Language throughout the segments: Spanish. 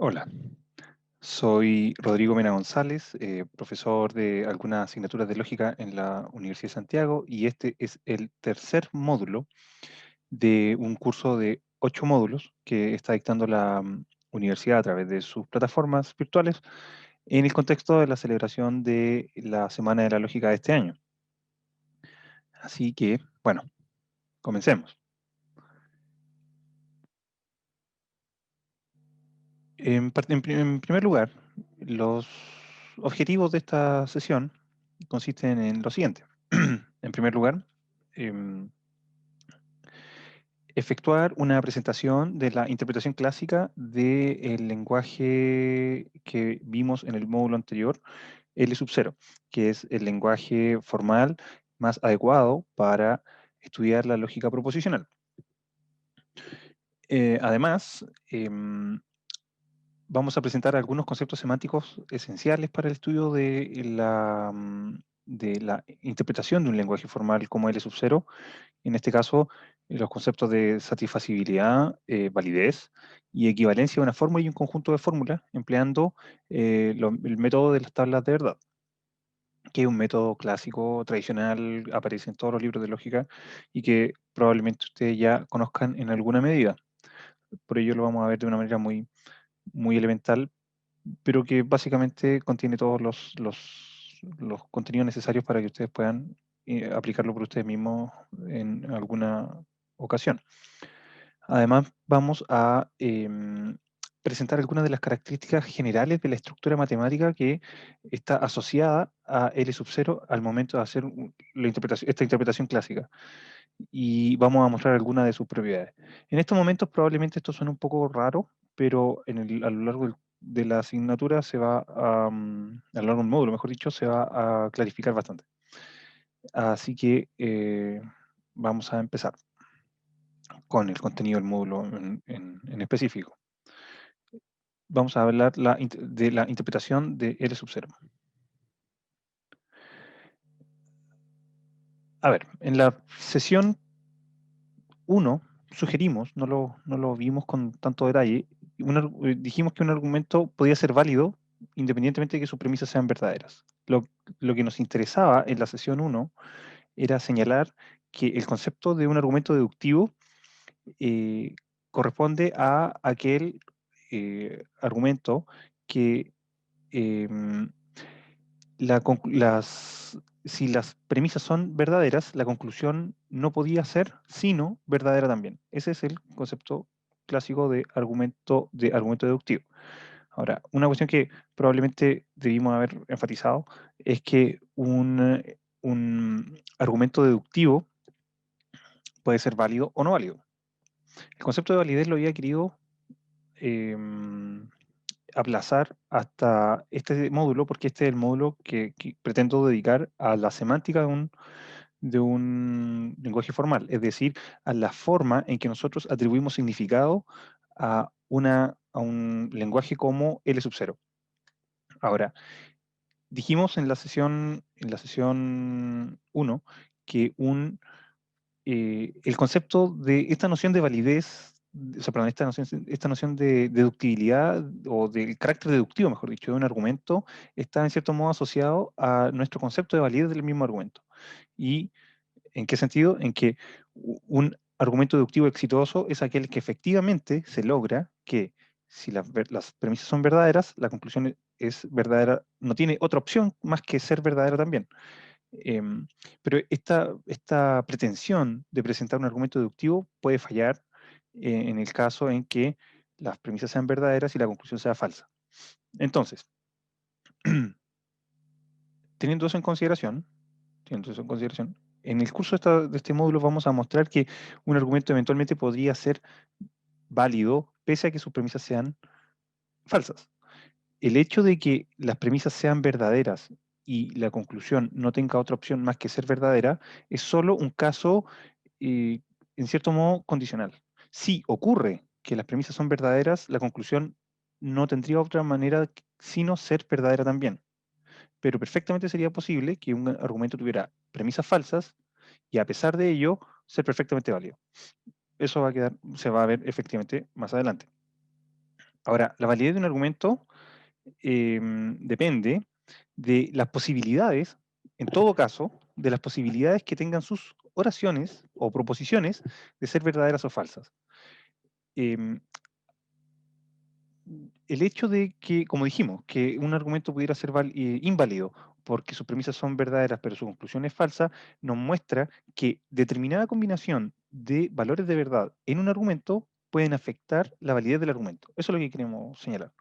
Hola, soy Rodrigo Mena González, profesor de algunas asignaturas de lógica en la Universidad de Santiago, y este es el tercer módulo de un curso de 8 módulos que está dictando la universidad a través de sus plataformas virtuales en el contexto de la celebración de la Semana de la Lógica de este año. Así que, bueno, comencemos. En primer lugar, los objetivos de esta sesión consisten en lo siguiente. En primer lugar, em, efectuar una presentación de la interpretación clásica del lenguaje que vimos en el módulo anterior, L sub 0, que es el lenguaje formal más adecuado para estudiar la lógica proposicional. Además, vamos a presentar algunos conceptos semánticos esenciales para el estudio de la interpretación de un lenguaje formal como L sub 0. En este caso, los conceptos de satisfacibilidad, validez y equivalencia de una fórmula y un conjunto de fórmulas, empleando el método de las tablas de verdad, que es un método clásico, tradicional, aparece en todos los libros de lógica y que probablemente ustedes ya conozcan en alguna medida. Por ello lo vamos a ver de una manera muy elemental, pero que básicamente contiene todos los contenidos necesarios para que ustedes puedan aplicarlo por ustedes mismos en alguna ocasión. Además, vamos a presentar algunas de las características generales de la estructura matemática que está asociada a L sub 0 al momento de hacer esta interpretación clásica. Y vamos a mostrar algunas de sus propiedades. En estos momentos probablemente esto suene un poco raro, pero a lo largo de la asignatura a lo largo del módulo, mejor dicho, se va a clarificar bastante. Así que vamos a empezar con el contenido del módulo en específico. Vamos a hablar de la interpretación de L sub 0. A ver, en la sesión 1 sugerimos, no lo vimos con tanto detalle, dijimos que un argumento podía ser válido independientemente de que sus premisas sean verdaderas. Lo que nos interesaba en la sesión 1 era señalar que el concepto de un argumento deductivo eh, corresponde a aquel argumento que em, si las premisas son verdaderas, la conclusión no podía ser sino verdadera también. Ese es el concepto clásico de argumento deductivo. Ahora, una cuestión que probablemente debimos haber enfatizado es que un argumento deductivo puede ser válido o no válido. El concepto de validez lo había querido em, aplazar hasta este módulo, porque este es el módulo que pretendo dedicar a la semántica de un lenguaje formal, es decir, a la forma en que nosotros atribuimos significado a un lenguaje como L sub 0. Ahora, dijimos en la sesión 1 que el concepto de esta noción de validez, o sea, perdón, esta noción de deductibilidad o del carácter deductivo, mejor dicho, de un argumento, está en cierto modo asociado a nuestro concepto de validez del mismo argumento. ¿Y en qué sentido? En que un argumento deductivo exitoso es aquel que efectivamente se logra que si las premisas son verdaderas, la conclusión es verdadera, no tiene otra opción más que ser verdadera también. Em, pero esta pretensión de presentar un argumento deductivo puede fallar en el caso en que las premisas sean verdaderas y la conclusión sea falsa. Entonces, teniendo eso en consideración, en el curso de este módulo vamos a mostrar que un argumento eventualmente podría ser válido pese a que sus premisas sean falsas. El hecho de que las premisas sean verdaderas y la conclusión no tenga otra opción más que ser verdadera es solo un caso, eh, en cierto modo, condicional. Si ocurre que las premisas son verdaderas, la conclusión no tendría otra manera sino ser verdadera también. Pero perfectamente sería posible que un argumento tuviera premisas falsas y a pesar de ello ser perfectamente válido. Eso se va a ver efectivamente más adelante. Ahora, la validez de un argumento depende de las posibilidades, en todo caso, de las posibilidades que tengan sus oraciones o proposiciones de ser verdaderas o falsas. Em, el hecho de que, como dijimos, que un argumento pudiera ser inválido porque sus premisas son verdaderas pero su conclusión es falsa, nos muestra que determinada combinación de valores de verdad en un argumento pueden afectar la validez del argumento. Eso es lo que queremos señalar.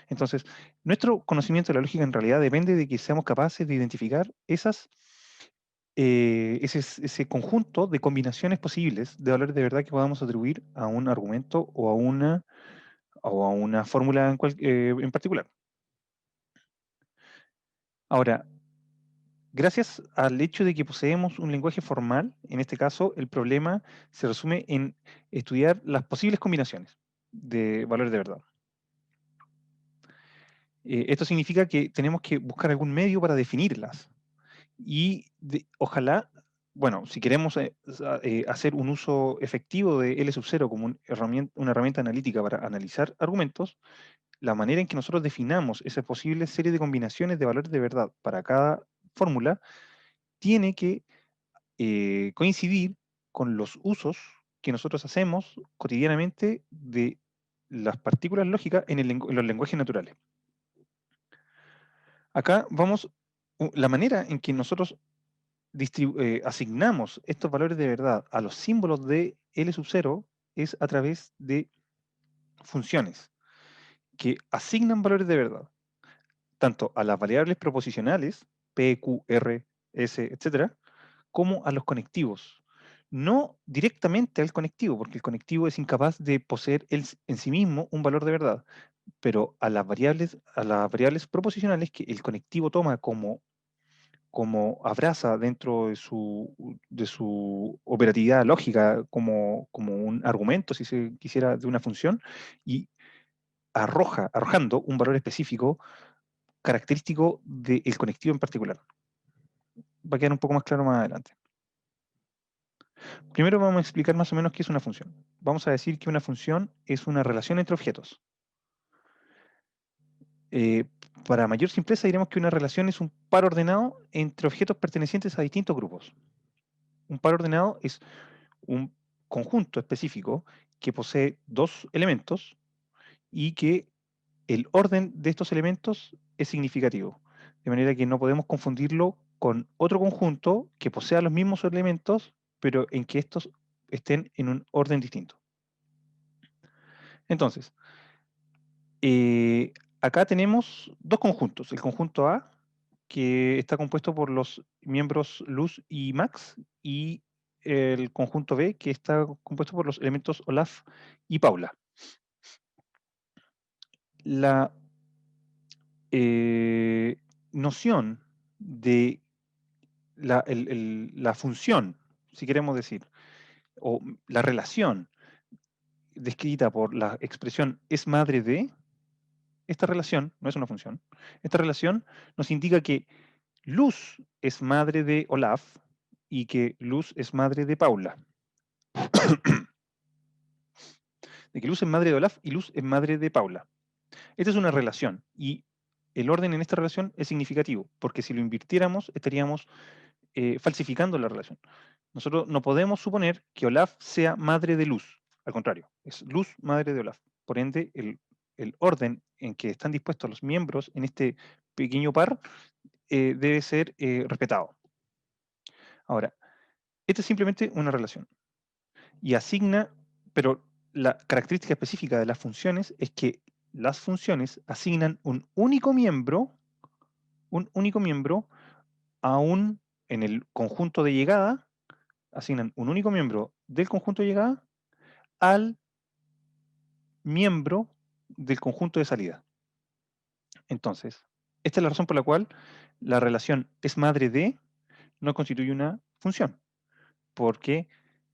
Entonces, nuestro conocimiento de la lógica en realidad depende de que seamos capaces de identificar ese conjunto de combinaciones posibles de valores de verdad que podamos atribuir a un argumento o a una fórmula en particular. Ahora, gracias al hecho de que poseemos un lenguaje formal, en este caso, el problema se resume en estudiar las posibles combinaciones de valores de verdad. Esto significa que tenemos que buscar algún medio para definirlas. Y ojalá, bueno, si queremos hacer un uso efectivo de L sub 0 como una herramienta analítica para analizar argumentos, la manera en que nosotros definamos esa posible serie de combinaciones de valores de verdad para cada fórmula tiene que coincidir con los usos que nosotros hacemos cotidianamente de las partículas lógicas en los lenguajes naturales. Acá vamos, la manera en que nosotros asignamos estos valores de verdad a los símbolos de L sub 0 es a través de funciones que asignan valores de verdad, tanto a las variables proposicionales, P, Q, R, S, etcétera, como a los conectivos. No directamente al conectivo, porque el conectivo es incapaz de poseer en sí mismo un valor de verdad, pero a las variables proposicionales que el conectivo toma como abraza dentro de su operatividad lógica como un argumento, si se quisiera, de una función, y arrojando un valor específico característico del conectivo en particular. Va a quedar un poco más claro más adelante. Primero vamos a explicar más o menos qué es una función. Vamos a decir que una función es una relación entre objetos. Eh, para mayor simpleza diremos que una relación es un par ordenado entre objetos pertenecientes a distintos grupos. Un par ordenado es un conjunto específico que posee dos elementos y que el orden de estos elementos es significativo. De manera que no podemos confundirlo con otro conjunto que posea los mismos elementos, pero en que estos estén en un orden distinto. Entonces, acá tenemos dos conjuntos. El conjunto A, que está compuesto por los miembros Luz y Max, y el conjunto B, que está compuesto por los elementos Olaf y Paula. La noción de la función, si queremos decir, o la relación descrita por la expresión es madre de, esta relación no es una función, esta relación nos indica que Luz es madre de Olaf y que Luz es madre de Paula. De que Luz es madre de Olaf y Luz es madre de Paula. Esta es una relación y el orden en esta relación es significativo, porque si lo invirtiéramos estaríamos falsificando la relación. Nosotros no podemos suponer que Olaf sea madre de Luz, al contrario, es Luz madre de Olaf. Por ende, el orden en que están dispuestos los miembros en este pequeño par debe ser respetado. Ahora, esta es simplemente una relación y asigna, pero la característica específica de las funciones es que las funciones asignan un único miembro en el conjunto de llegada, asignan un único miembro del conjunto de llegada al miembro del conjunto de salida. Entonces, esta es la razón por la cual la relación es madre de no constituye una función, porque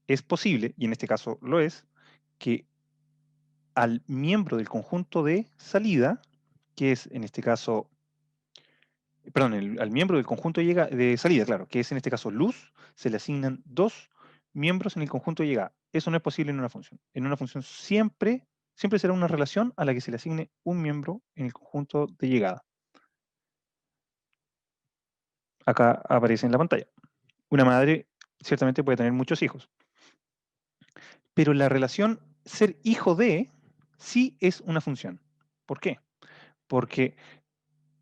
es posible, y en este caso lo es, que al miembro del conjunto de salida, que es en este caso, perdón, al miembro del conjunto de salida, claro, que es en este caso luz, se le asignan dos miembros en el conjunto de llegada. Eso no es posible en una función. En una función siempre Siempre será una relación a la que se le asigne un miembro en el conjunto de llegada. Acá aparece en la pantalla. Una madre ciertamente puede tener muchos hijos, pero la relación ser hijo de sí es una función. ¿Por qué? Porque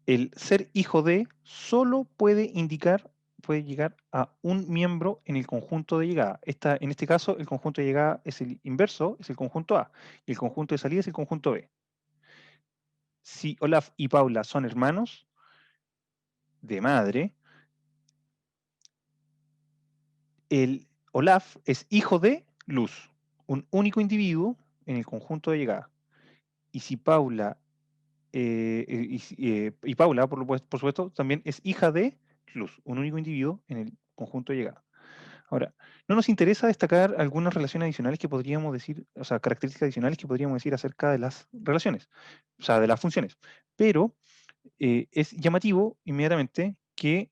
el ser hijo de solo puede indicar, puede llegar a un miembro en el conjunto de llegada. En este caso, el conjunto de llegada es el inverso, es el conjunto A, y el conjunto de salida es el conjunto B. Si Olaf y Paula son hermanos de madre, el Olaf es hijo de Luz, un único individuo en el conjunto de llegada. Y si Paula, y Paula, por supuesto, también es hija de Luz, un único individuo en el conjunto de llegada. Ahora, no nos interesa destacar algunas relaciones adicionales que podríamos decir, o sea, características adicionales que podríamos decir acerca de las relaciones, o sea, de las funciones, pero es llamativo inmediatamente que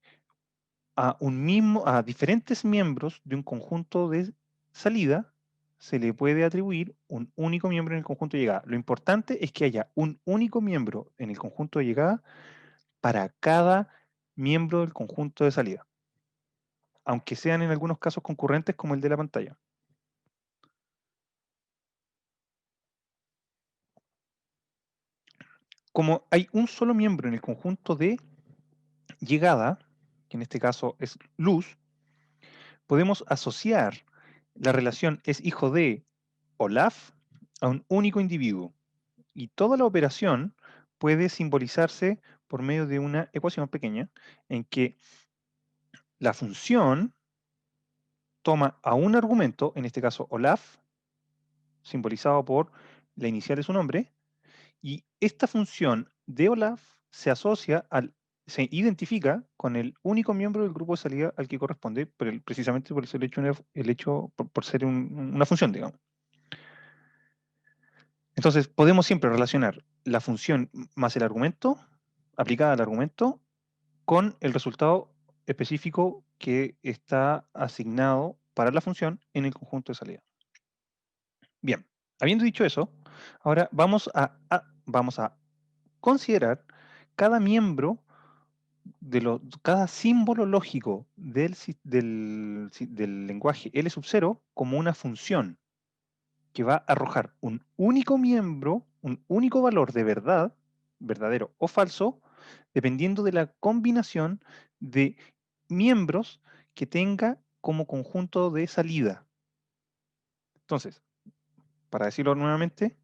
a diferentes miembros de un conjunto de salida se le puede atribuir un único miembro en el conjunto de llegada. Lo importante es que haya un único miembro en el conjunto de llegada para cada miembro del conjunto de salida, aunque sean en algunos casos concurrentes como el de la pantalla. Como hay un solo miembro en el conjunto de llegada, que en este caso es luz, podemos asociar la relación es hijo de Olaf a un único individuo. Y toda la operación puede simbolizarse por medio de una ecuación pequeña en que la función toma a un argumento, en este caso Olaf, simbolizado por la inicial de su nombre, y esta función de Olaf se identifica con el único miembro del grupo de salida al que corresponde, precisamente por ser el hecho por ser una función, digamos. Entonces, podemos siempre relacionar la función más el argumento, aplicada al argumento, con el resultado específico que está asignado para la función en el conjunto de salida. Bien, habiendo dicho eso, ahora vamos a considerar cada miembro cada símbolo lógico del lenguaje L sub 0 como una función que va a arrojar un único miembro, un único valor de verdad, verdadero o falso, dependiendo de la combinación de miembros que tenga como conjunto de salida. Entonces, para decirlo nuevamente,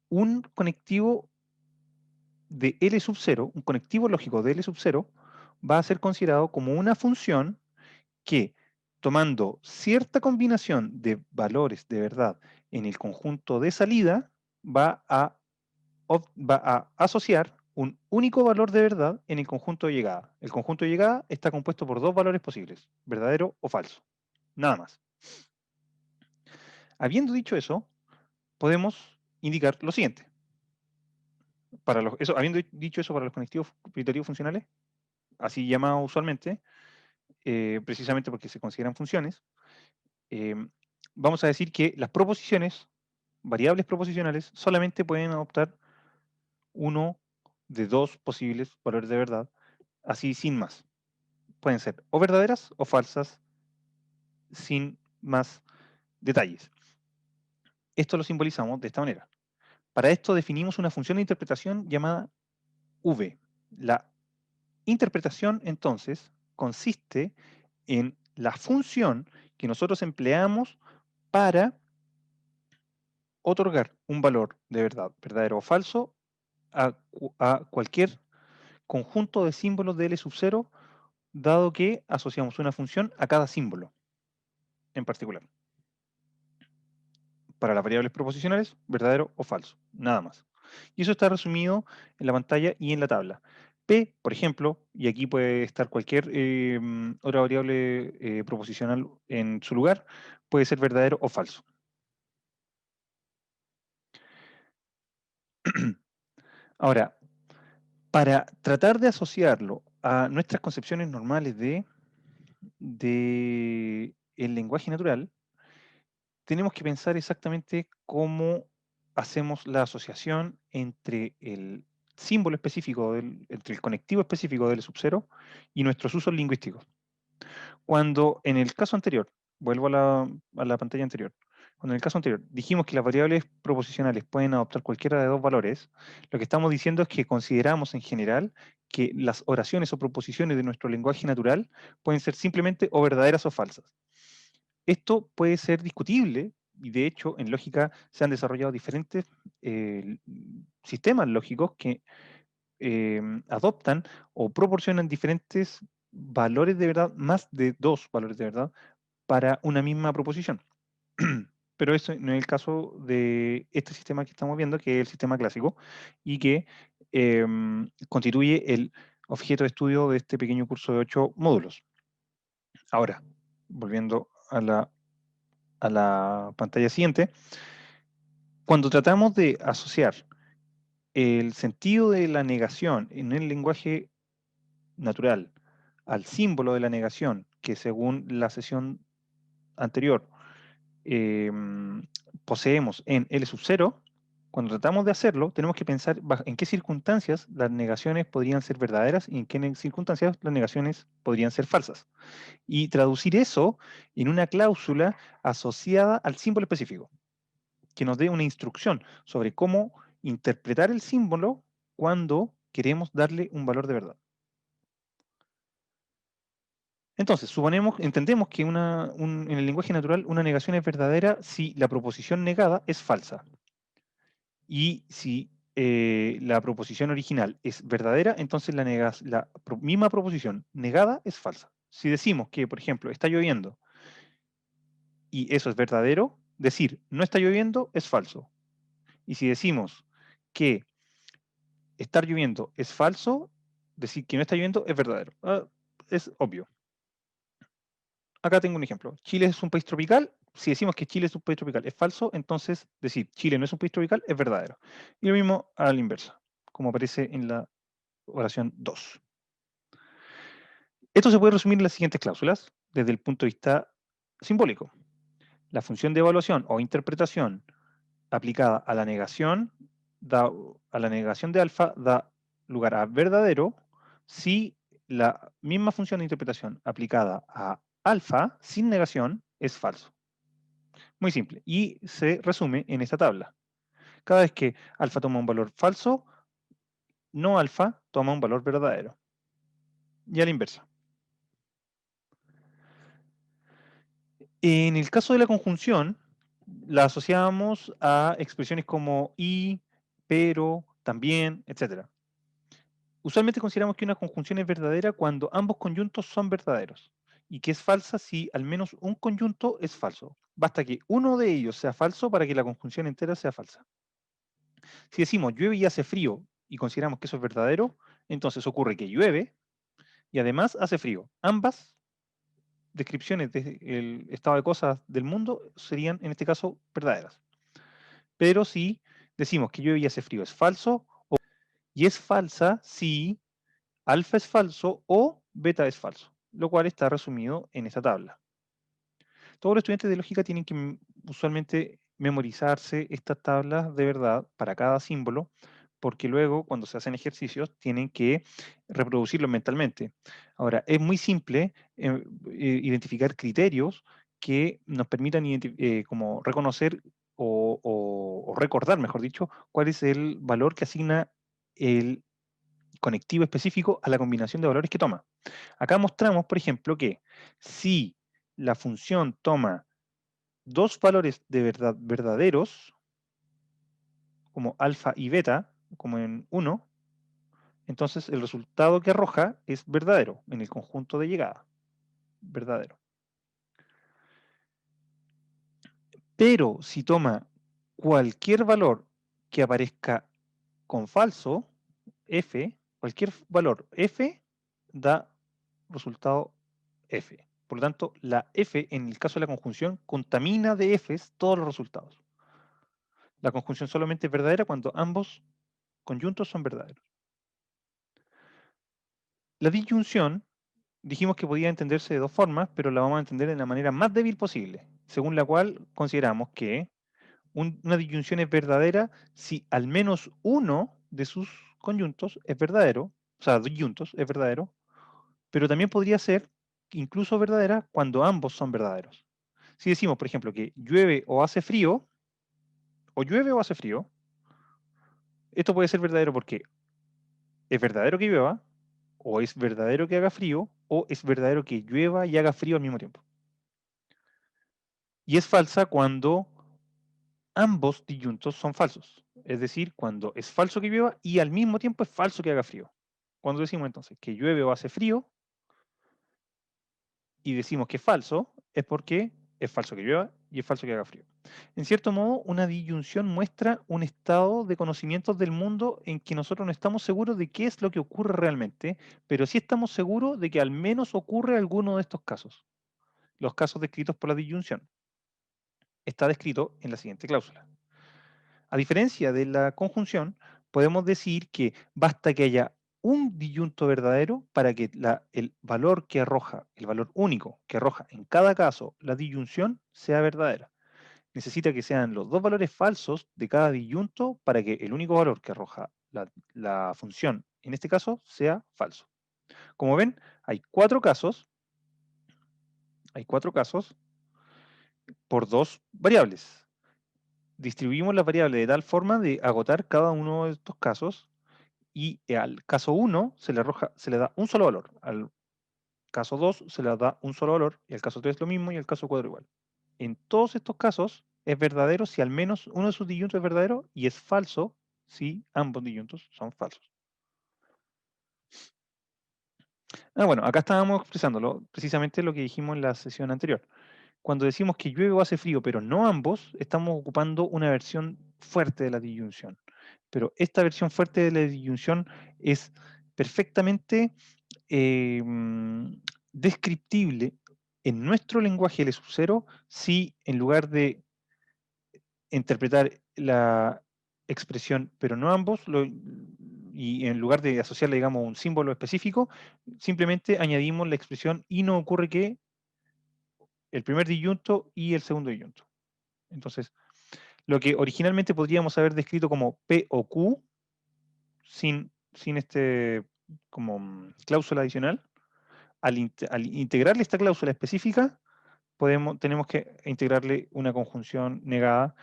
un conectivo de L sub 0, un conectivo lógico de L sub 0, va a ser considerado como una función que, tomando cierta combinación de valores de verdad en el conjunto de salida, va a asociar un único valor de verdad en el conjunto de llegada. El conjunto de llegada está compuesto por dos valores posibles, verdadero o falso. Nada más. Habiendo dicho eso, podemos indicar lo siguiente. Habiendo dicho eso para los conectivos prioritativos funcionales, así llamados usualmente, precisamente porque se consideran funciones, eh, vamos a decir que las proposiciones, variables proposicionales, solamente pueden adoptar uno de dos posibles valores de verdad, así sin más. Pueden ser o verdaderas o falsas, sin más detalles. Esto lo simbolizamos de esta manera. Para esto definimos una función de interpretación llamada V. La interpretación, entonces, consiste en la función que nosotros empleamos para otorgar un valor de verdad, verdadero o falso, a cualquier conjunto de símbolos de L sub 0, dado que asociamos una función a cada símbolo en particular. Para las variables proposicionales, verdadero o falso, nada más. Y eso está resumido en la pantalla y en la tabla. P, por ejemplo, y aquí puede estar cualquier otra variable proposicional en su lugar, puede ser verdadero o falso. Ahora, para tratar de asociarlo a nuestras concepciones normales de el lenguaje natural, tenemos que pensar exactamente cómo hacemos la asociación entre el símbolo específico, entre el conectivo específico del sub-0 y nuestros usos lingüísticos. Cuando en el caso anterior, vuelvo a la pantalla anterior, cuando en el caso anterior dijimos que las variables proposicionales pueden adoptar cualquiera de dos valores, lo que estamos diciendo es que consideramos en general que las oraciones o proposiciones de nuestro lenguaje natural pueden ser simplemente o verdaderas o falsas. Esto puede ser discutible y de hecho en lógica se han desarrollado diferentes sistemas lógicos que adoptan o proporcionan diferentes valores de verdad, más de dos valores de verdad, para una misma proposición. Pero eso no es el caso de este sistema que estamos viendo, que es el sistema clásico, y que constituye el objeto de estudio de este pequeño curso de 8 módulos. Ahora, volviendo a la pantalla siguiente, cuando tratamos de asociar el sentido de la negación en el lenguaje natural al símbolo de la negación, que según la sesión anterior poseemos en L sub 0, cuando tratamos de hacerlo, tenemos que pensar en qué circunstancias las negaciones podrían ser verdaderas y en qué circunstancias las negaciones podrían ser falsas. Y traducir eso en una cláusula asociada al símbolo específico, que nos dé una instrucción sobre cómo interpretar el símbolo cuando queremos darle un valor de verdad. Entonces, entendemos que en el lenguaje natural una negación es verdadera si la proposición negada es falsa. Y si la proposición original es verdadera, entonces la misma proposición negada es falsa. Si decimos que, por ejemplo, está lloviendo y eso es verdadero, decir no está lloviendo es falso. Y si decimos que estar lloviendo es falso, decir que no está lloviendo es verdadero. Es obvio. Acá tengo un ejemplo. Chile es un país tropical. Si decimos que Chile es un país tropical es falso, entonces decir Chile no es un país tropical es verdadero. Y lo mismo a la inversa, como aparece en la oración 2. Esto se puede resumir en las siguientes cláusulas desde el punto de vista simbólico. La función de evaluación o interpretación aplicada a la negación de alfa da lugar a verdadero si la misma función de interpretación aplicada a alfa sin negación es falso. Muy simple. Y se resume en esta tabla. Cada vez que alfa toma un valor falso, no alfa toma un valor verdadero. Y a la inversa. En el caso de la conjunción, la asociamos a expresiones como y, pero, también, etc. Usualmente consideramos que una conjunción es verdadera cuando ambos conjuntos son verdaderos y que es falsa si al menos un conjunto es falso. Basta que uno de ellos sea falso para que la conjunción entera sea falsa. Si decimos llueve y hace frío y consideramos que eso es verdadero, entonces ocurre que llueve y además hace frío. Ambas descripciones del estado de cosas del mundo serían, en este caso, verdaderas. Pero si decimos que llueve y hace frío es falso, y es falsa si alfa es falso o beta es falso, lo cual está resumido en esta tabla. Todos los estudiantes de lógica tienen que usualmente memorizarse estas tablas de verdad para cada símbolo, porque luego cuando se hacen ejercicios tienen que reproducirlos mentalmente. Ahora, es muy simple identificar criterios que nos permitan como reconocer o recordar, mejor dicho, cuál es el valor que asigna el conectivo específico a la combinación de valores que toma. Acá mostramos, por ejemplo, que si la función toma dos valores de verdad verdaderos, como alfa y beta, como en 1, entonces el resultado que arroja es verdadero en el conjunto de llegada. Verdadero. Pero si toma cualquier valor que aparezca con falso, f, cualquier valor f, da resultado f. Por lo tanto, la f, en el caso de la conjunción, contamina de f's todos los resultados. La conjunción solamente es verdadera cuando ambos conjuntos son verdaderos. La disyunción, dijimos que podía entenderse de dos formas, pero la vamos a entender de la manera más débil posible, según la cual consideramos que Una disyunción es verdadera si al menos uno de sus conyuntos es verdadero, o sea, disyuntos es verdadero, pero también podría ser incluso verdadera cuando ambos son verdaderos. Si decimos, por ejemplo, que llueve o hace frío, o llueve o hace frío, esto puede ser verdadero porque es verdadero que llueva, o es verdadero que haga frío, o es verdadero que llueva y haga frío al mismo tiempo. Y es falsa cuando ambos disyuntos son falsos. Es decir, cuando es falso que llueva y al mismo tiempo es falso que haga frío. Cuando decimos entonces que llueve o hace frío y decimos que es falso, es porque es falso que llueva y es falso que haga frío. En cierto modo, una disyunción muestra un estado de conocimientos del mundo en que nosotros no estamos seguros de qué es lo que ocurre realmente, pero sí estamos seguros de que al menos ocurre alguno de estos casos. Los casos descritos por la disyunción. Está descrito en la siguiente cláusula. A diferencia de la conjunción, podemos decir que basta que haya un disyunto verdadero para que el valor que arroja, el valor único que arroja en cada caso la disyunción sea verdadera. Necesita que sean los dos valores falsos de cada disyunto para que el único valor que arroja la función, en este caso, sea falso. Como ven, hay cuatro casos por dos variables. Distribuimos las variables de tal forma de agotar cada uno de estos casos y al caso 1 se le da un solo valor, al caso 2 se le da un solo valor, y al caso 3 lo mismo, y al caso 4 igual. En todos estos casos es verdadero si al menos uno de sus disyuntos es verdadero, y es falso si ambos disyuntos son falsos. Bueno, acá estábamos expresándolo, precisamente lo que dijimos en la sesión anterior. Cuando decimos que llueve o hace frío, pero no ambos, estamos ocupando una versión fuerte de la disyunción. Pero esta versión fuerte de la disyunción es perfectamente descriptible en nuestro lenguaje L sub 0 si en lugar de interpretar la expresión pero no ambos, y en lugar de asociarle, digamos, un símbolo específico, simplemente añadimos la expresión y no ocurre que el primer disyunto y el segundo disyunto. Entonces, lo que originalmente podríamos haber descrito como P o Q, sin este como cláusula adicional, al integrarle esta cláusula específica, tenemos que integrarle una conjunción negada,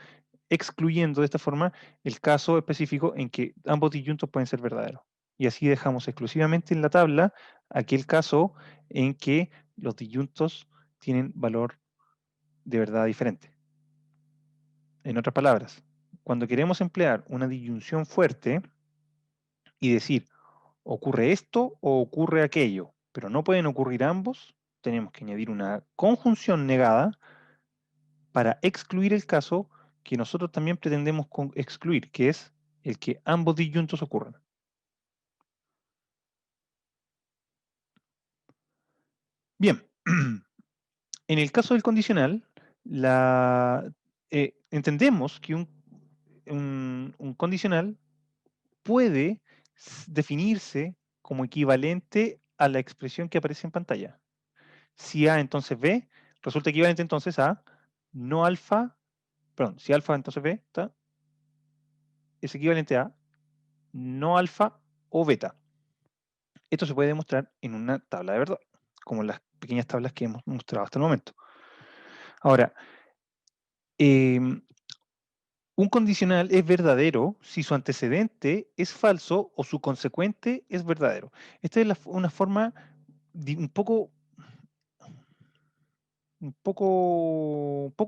excluyendo de esta forma el caso específico en que ambos disyuntos pueden ser verdaderos. Y así dejamos exclusivamente en la tabla aquel caso en que los disyuntos tienen valor de verdad diferente. En otras palabras, cuando queremos emplear una disyunción fuerte y decir ocurre esto o ocurre aquello, pero no pueden ocurrir ambos, tenemos que añadir una conjunción negada para excluir el caso que nosotros también pretendemos excluir, que es el que ambos disyuntos ocurran. Bien, en el caso del condicional, entendemos que un condicional puede definirse como equivalente a la expresión que aparece en pantalla. Si A entonces B, resulta equivalente entonces a no alfa, perdón, si alfa entonces B es equivalente a no alfa o beta. Esto se puede demostrar en una tabla de verdad, como las pequeñas tablas que hemos mostrado hasta el momento. Ahora, un condicional es verdadero si su antecedente es falso o su consecuente es verdadero. Esta es una forma un poco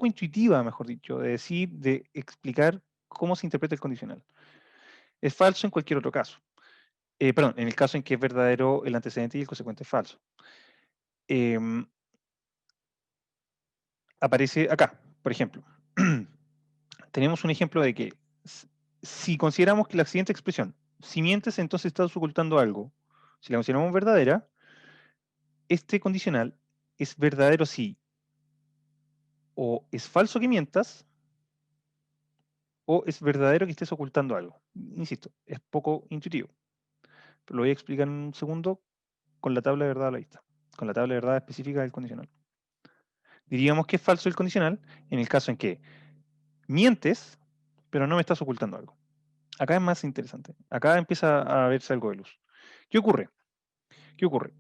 intuitiva, mejor dicho, de explicar cómo se interpreta el condicional. Es falso en cualquier otro caso. Perdón, en el caso en que es verdadero el antecedente y el consecuente es falso. Em, Aparece acá, por ejemplo. Tenemos un ejemplo de que si consideramos que la siguiente expresión, si mientes, entonces estás ocultando algo. Si la consideramos verdadera, este condicional es verdadero si o es falso que mientas o es verdadero que estés ocultando algo. Insisto, es poco intuitivo. Pero lo voy a explicar en un segundo con la tabla de verdad a la vista, con la tabla de verdad específica del condicional. Diríamos que es falso el condicional en el caso en que mientes, pero no me estás ocultando algo. Acá es más interesante. Acá empieza a verse algo de luz. ¿Qué ocurre? ¿Qué ocurre?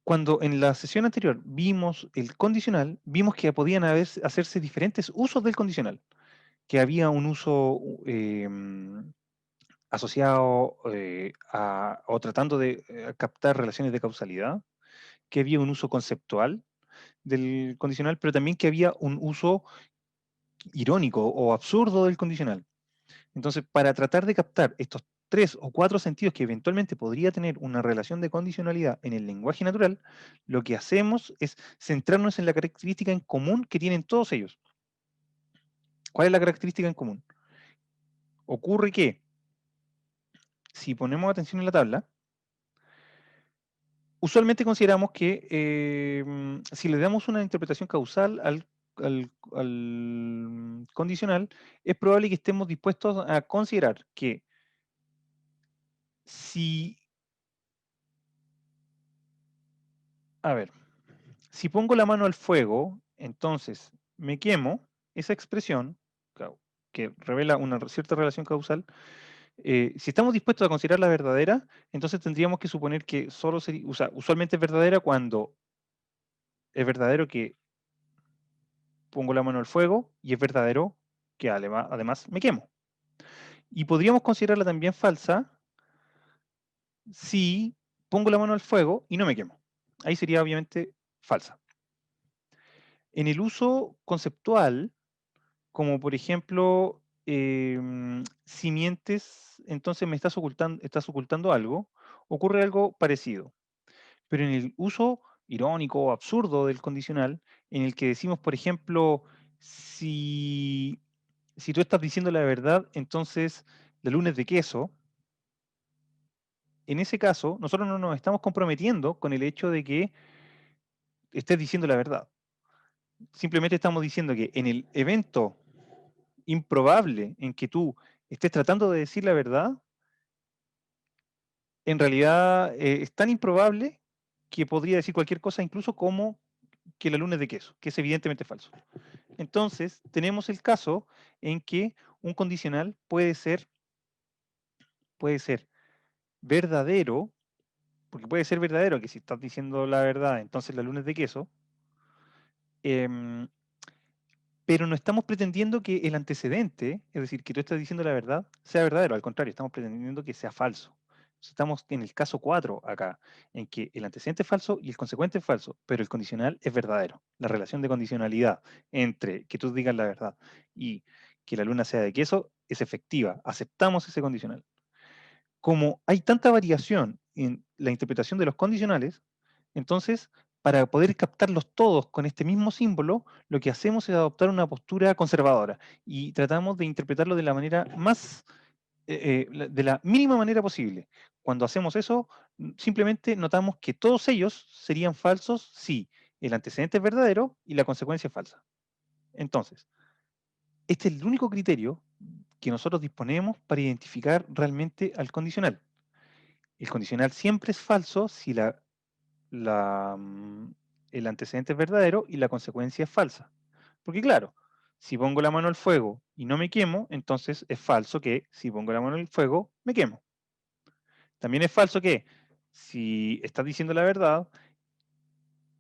Cuando en la sesión anterior vimos el condicional, vimos que podían hacerse diferentes usos del condicional, que había un uso asociado o tratando de captar relaciones de causalidad, que había un uso conceptual del condicional, pero también que había un uso irónico o absurdo del condicional. Entonces, para tratar de captar estos 3 o 4 sentidos que eventualmente podría tener una relación de condicionalidad en el lenguaje natural, lo que hacemos es centrarnos en la característica en común que tienen todos ellos. ¿Cuál es la característica en común? Ocurre que, si ponemos atención en la tabla, usualmente consideramos que si le damos una interpretación causal al condicional, es probable que estemos dispuestos a considerar que si, a ver, si pongo la mano al fuego, entonces me quemo, esa expresión, que revela una cierta relación causal, si estamos dispuestos a considerarla verdadera, entonces tendríamos que suponer que solo sería, usualmente es verdadera cuando es verdadero que pongo la mano al fuego y es verdadero que además me quemo. Y podríamos considerarla también falsa si pongo la mano al fuego y no me quemo. Ahí sería obviamente falsa. En el uso conceptual, como por ejemplo, si mientes, entonces me estás ocultando algo, ocurre algo parecido. Pero en el uso irónico o absurdo del condicional, en el que decimos, por ejemplo, si tú estás diciendo la verdad, entonces la luna es de queso. En ese caso, nosotros no nos estamos comprometiendo con el hecho de que estés diciendo la verdad. Simplemente estamos diciendo que en el evento improbable en que tú estés tratando de decir la verdad, en realidad es tan improbable que podría decir cualquier cosa, incluso como que la luna es de queso, que es evidentemente falso. Entonces, tenemos el caso en que un condicional puede ser verdadero, porque puede ser verdadero que si estás diciendo la verdad, entonces la luna es de queso, em, pero no estamos pretendiendo que el antecedente, es decir, que tú estás diciendo la verdad, sea verdadero, al contrario, estamos pretendiendo que sea falso. Estamos en el caso 4 acá, en que el antecedente es falso y el consecuente es falso, pero el condicional es verdadero. La relación de condicionalidad entre que tú digas la verdad y que la luna sea de queso es efectiva. Aceptamos ese condicional. Como hay tanta variación en la interpretación de los condicionales, entonces, para poder captarlos todos con este mismo símbolo, lo que hacemos es adoptar una postura conservadora y tratamos de interpretarlo de la manera más, de la mínima manera posible. Cuando hacemos eso, simplemente notamos que todos ellos serían falsos si el antecedente es verdadero y la consecuencia es falsa. Entonces, este es el único criterio que nosotros disponemos para identificar realmente al condicional. El condicional siempre es falso si la, mm, el antecedente es verdadero y la consecuencia es falsa. Porque claro, si pongo la mano al fuego y no me quemo, entonces es falso que si pongo la mano al fuego, me quemo. También es falso que si estás diciendo la verdad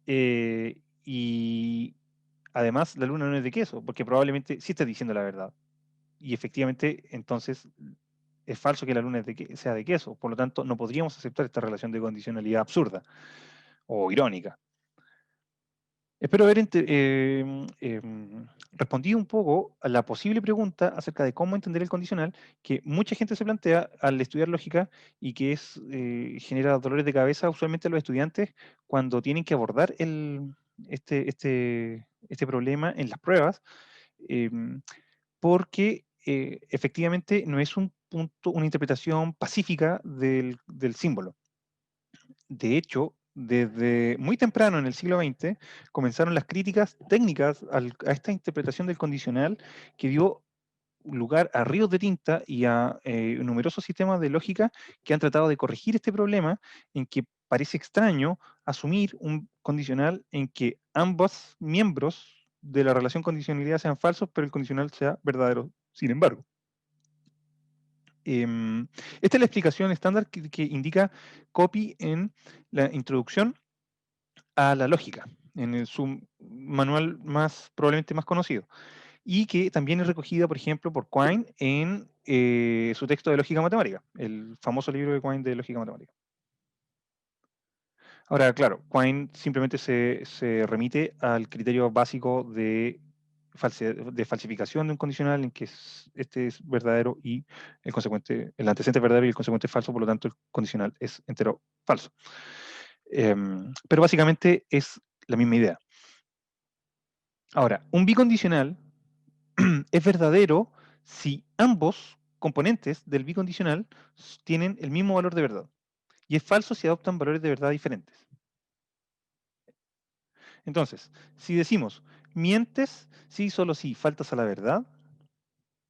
y además la luna no es de queso, porque probablemente sí estás diciendo la verdad. Y efectivamente, entonces es falso que la luna sea de queso. Por lo tanto, no podríamos aceptar esta relación de condicionalidad absurda o irónica. Espero haber respondido un poco a la posible pregunta acerca de cómo entender el condicional que mucha gente se plantea al estudiar lógica y que genera dolores de cabeza usualmente a los estudiantes cuando tienen que abordar este problema en las pruebas, em, porque efectivamente no es una interpretación pacífica del símbolo. De hecho, desde muy temprano en el siglo XX comenzaron las críticas técnicas a esta interpretación del condicional que dio lugar a ríos de tinta y a numerosos sistemas de lógica que han tratado de corregir este problema en que parece extraño asumir un condicional en que ambos miembros de la relación condicionalidad sean falsos, pero el condicional sea verdadero, sin embargo. Esta es la explicación estándar que indica Copy en la introducción a la lógica, en su manual probablemente más conocido, y que también es recogida, por ejemplo, por Quine en su texto de lógica matemática, el famoso libro de Quine de lógica matemática. Ahora, claro, Quine simplemente se remite al criterio básico de falsificación de un condicional en que este es verdadero y el antecedente es verdadero y el consecuente es falso, por lo tanto el condicional es entero falso. Pero básicamente es la misma idea. Ahora, un bicondicional es verdadero si ambos componentes del bicondicional tienen el mismo valor de verdad. Y es falso si adoptan valores de verdad diferentes. Entonces, si decimos, mientes si solo si faltas a la verdad,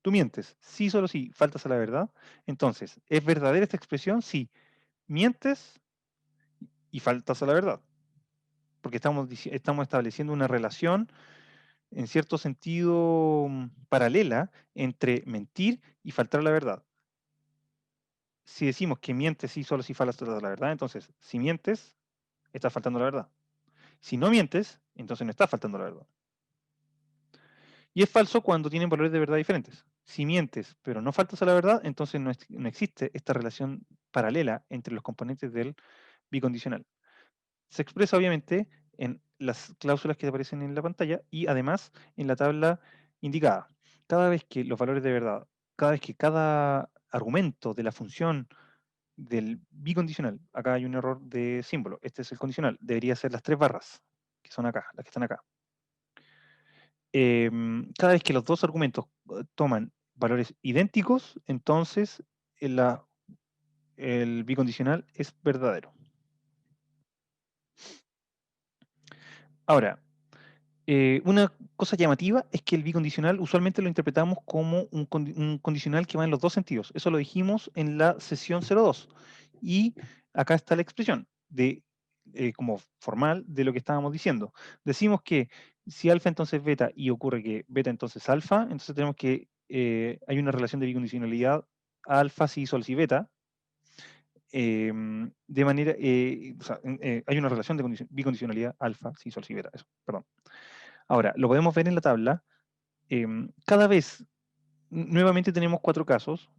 tú mientes si solo si faltas a la verdad, entonces, ¿es verdadera esta expresión si mientes y faltas a la verdad? Porque estamos estableciendo una relación, en cierto sentido, paralela entre mentir y faltar a la verdad. Si decimos que mientes si solo si faltas a la verdad, entonces, si mientes, estás faltando a la verdad. Si no mientes, entonces no estás faltando a la verdad. Y es falso cuando tienen valores de verdad diferentes. Si mientes, pero no faltas a la verdad, entonces no existe esta relación paralela entre los componentes del bicondicional. Se expresa obviamente en las cláusulas que aparecen en la pantalla y además en la tabla indicada. Cada vez que los valores de verdad, cada vez que cada argumento de la función del bicondicional, acá hay un error de símbolo, este es el condicional, debería ser las 3 barras, que son acá, las que están acá. Cada vez que los dos argumentos toman valores idénticos, entonces el bicondicional es verdadero. Ahora, una cosa llamativa es que el bicondicional usualmente lo interpretamos como un condicional que va en los dos sentidos. Eso lo dijimos en la sesión 02. Y acá está la expresión como formal de lo que estábamos diciendo. Decimos que si alfa entonces beta y ocurre que beta entonces alfa, entonces tenemos que hay una relación de bicondicionalidad alfa si sol si beta. De manera, o sea, hay una relación de bicondicionalidad alfa si sol si beta, eso, perdón. Ahora, lo podemos ver en la tabla. Cada vez, nuevamente tenemos 4 casos,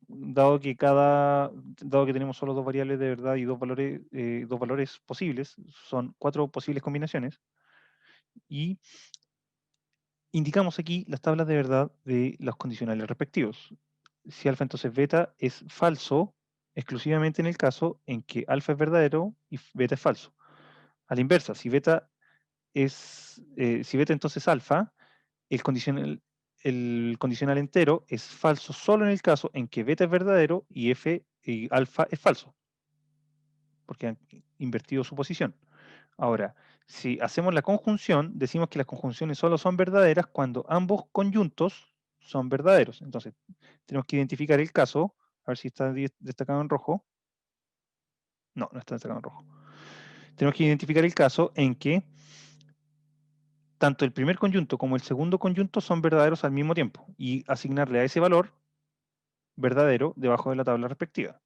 dado que tenemos solo 2 variables de verdad y 2 valores posibles, son 4 posibles combinaciones, y indicamos aquí las tablas de verdad de los condicionales respectivos. Si alfa entonces beta es falso, exclusivamente en el caso en que alfa es verdadero y beta es falso. A la inversa, si beta entonces alfa, el condicional entero es falso solo en el caso en que beta es verdadero y alfa es falso, porque han invertido su posición. Ahora, si hacemos la conjunción, decimos que las conjunciones solo son verdaderas cuando ambos conjuntos son verdaderos. Entonces, tenemos que identificar el caso, a ver si está destacado en rojo. No, no está destacado en rojo. Tenemos que identificar el caso en que tanto el primer conjunto como el segundo conjunto son verdaderos al mismo tiempo y asignarle a ese valor verdadero debajo de la tabla respectiva.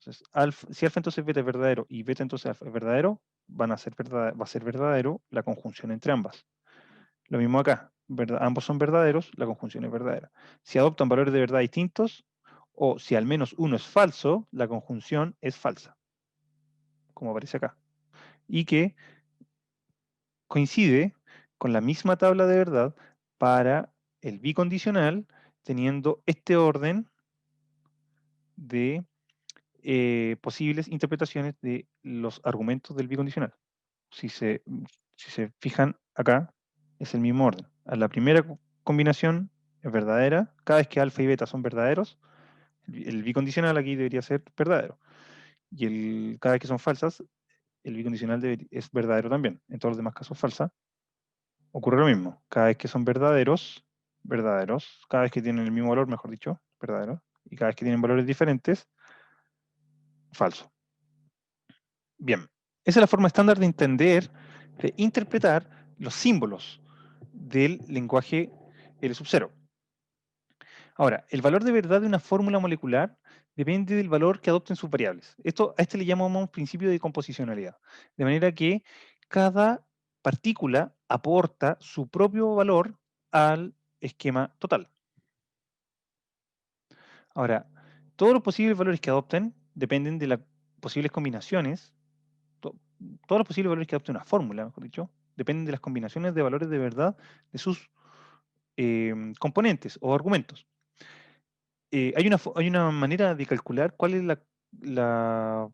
Entonces, si alfa entonces beta es verdadero y beta entonces alfa es verdadero, va a ser verdadero la conjunción entre ambas. Lo mismo acá, ambos son verdaderos, la conjunción es verdadera. Si adoptan valores de verdad distintos, o si al menos uno es falso, la conjunción es falsa, como aparece acá. Y que coincide con la misma tabla de verdad para el bicondicional, teniendo este orden de posibles interpretaciones de los argumentos del bicondicional. Si se fijan acá, es el mismo orden. A la primera combinación es verdadera, cada vez que alfa y beta son verdaderos, el bicondicional aquí debería ser verdadero. Y cada vez que son falsas, el bicondicional es verdadero también. En todos los demás casos falsa, ocurre lo mismo. Cada vez que son verdaderos, cada vez que tienen el mismo valor, mejor dicho, verdaderos, y cada vez que tienen valores diferentes, falso. Bien, esa es la forma estándar de entender, de interpretar los símbolos del lenguaje L sub 0. Ahora, el valor de verdad de una fórmula molecular depende del valor que adopten sus variables. A este le llamamos principio de composicionalidad. De manera que cada partícula aporta su propio valor al esquema total. Ahora, todos los posibles valores que adopten dependen de las posibles combinaciones, todos los posibles valores que adopte una fórmula, mejor dicho, dependen de las combinaciones de valores de verdad de sus componentes o argumentos. Hay una manera de calcular cuál es la-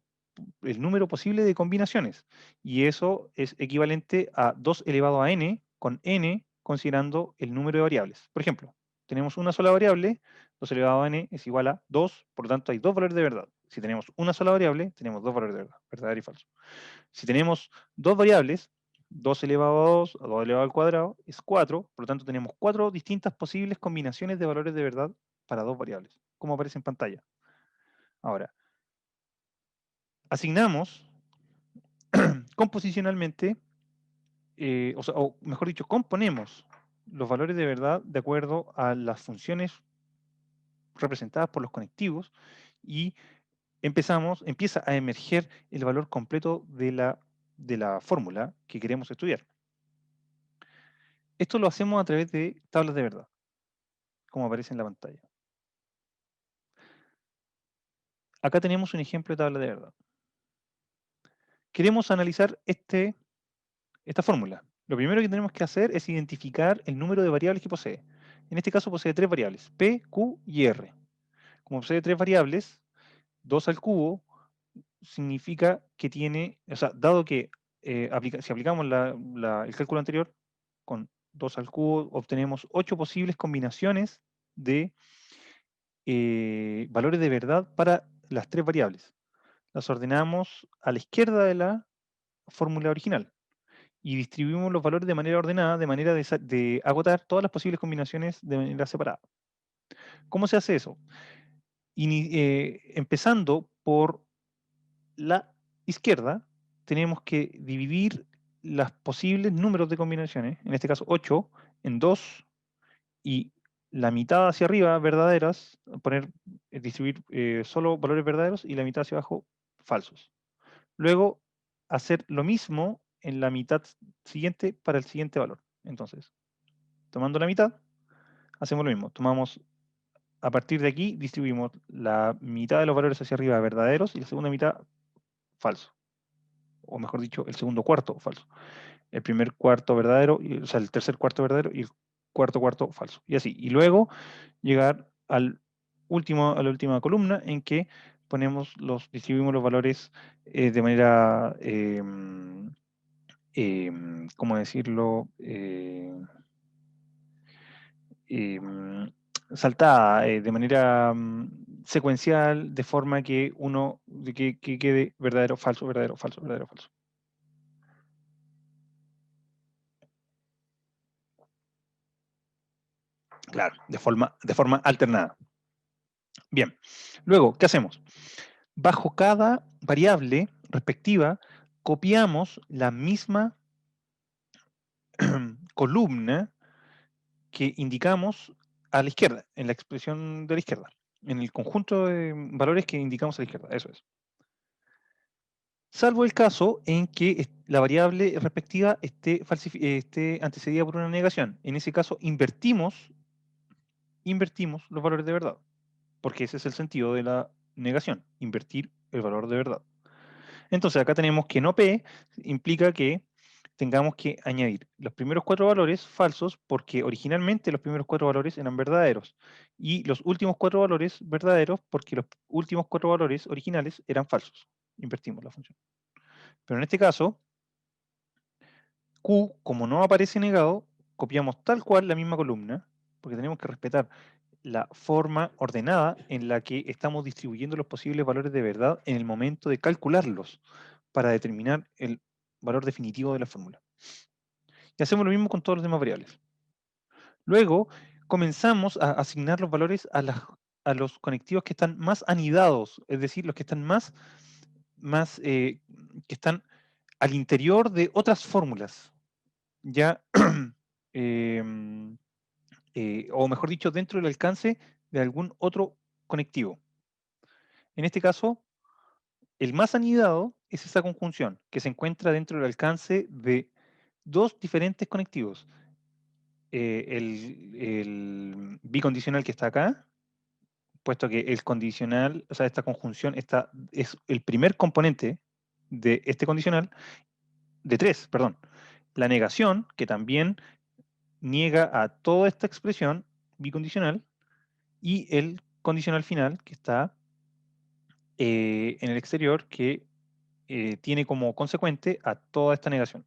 el número posible de combinaciones, y eso es equivalente a 2 elevado a n, con n considerando el número de variables. Por ejemplo, tenemos una sola variable, 2 elevado a n es igual a 2, por lo tanto hay dos valores de verdad. Si tenemos una sola variable, tenemos dos valores de verdad, verdadero y falso. Si tenemos dos variables, 2 elevado a 2, o 2 elevado al cuadrado, es 4, por lo tanto tenemos cuatro distintas posibles combinaciones de valores de verdad para dos variables, como aparece en pantalla. Ahora, asignamos composicionalmente, o mejor dicho, componemos los valores de verdad de acuerdo a las funciones representadas por los conectivos, y empieza a emerger el valor completo de la fórmula que queremos estudiar. Esto lo hacemos a través de tablas de verdad, como aparece en la pantalla. Acá tenemos un ejemplo de tabla de verdad. Queremos analizar esta fórmula. Lo primero que tenemos que hacer es identificar el número de variables que posee. En este caso posee tres variables, P, Q y R. Como posee tres variables, 2 al cubo significa que tiene, o sea, dado que si aplicamos el cálculo anterior, con 2 al cubo obtenemos 8 posibles combinaciones de valores de verdad para las tres variables. Las ordenamos a la izquierda de la fórmula original y distribuimos los valores de manera ordenada, de manera de agotar todas las posibles combinaciones de manera separada. ¿Cómo se hace eso? Empezando por la izquierda, tenemos que dividir los posibles números de combinaciones, en este caso 8, en 2, y la mitad hacia arriba, verdaderas, distribuir solo valores verdaderos, y la mitad hacia abajo, falsos. Luego, hacer lo mismo en la mitad siguiente para el siguiente valor. Entonces, tomando la mitad, hacemos lo mismo. A partir de aquí, distribuimos la mitad de los valores hacia arriba verdaderos y la segunda mitad falso. O mejor dicho, el segundo cuarto falso. El primer cuarto verdadero, o sea, el tercer cuarto verdadero y el cuarto cuarto falso. Y así. Y luego llegar a la última columna en que distribuimos los valores de manera, ¿cómo decirlo? Em, saltada, de manera secuencial, de forma que que quede verdadero, falso, verdadero, falso, verdadero, falso. Claro, de forma alternada. Bien, luego, ¿qué hacemos? Bajo cada variable respectiva, copiamos la misma columna que indicamos a la izquierda, en la expresión de la izquierda, en el conjunto de valores que indicamos a la izquierda, eso es. Salvo el caso en que la variable respectiva esté antecedida por una negación. En ese caso, invertimos los valores de verdad, porque ese es el sentido de la negación, invertir el valor de verdad. Entonces, acá tenemos que no P implica que tengamos que añadir los primeros cuatro valores falsos, porque originalmente los primeros cuatro valores eran verdaderos, y los últimos cuatro valores verdaderos, porque los últimos cuatro valores originales eran falsos. Invertimos la función. Pero en este caso, Q, como no aparece negado, copiamos tal cual la misma columna, porque tenemos que respetar la forma ordenada en la que estamos distribuyendo los posibles valores de verdad en el momento de calcularlos para determinar el valor definitivo de la fórmula. Y hacemos lo mismo con todos los demás variables. Luego, comenzamos a asignar los valores a los conectivos que están más anidados, es decir, los que están que están al interior de otras fórmulas. Ya o mejor dicho, dentro del alcance de algún otro conectivo. En este caso, el más anidado es esa conjunción que se encuentra dentro del alcance de dos diferentes conectivos. El bicondicional que está acá, puesto que el condicional, o sea, esta conjunción es el primer componente de este condicional, de tres, perdón. La negación, que también niega a toda esta expresión bicondicional, y el condicional final, que está en el exterior, que tiene como consecuente a toda esta negación.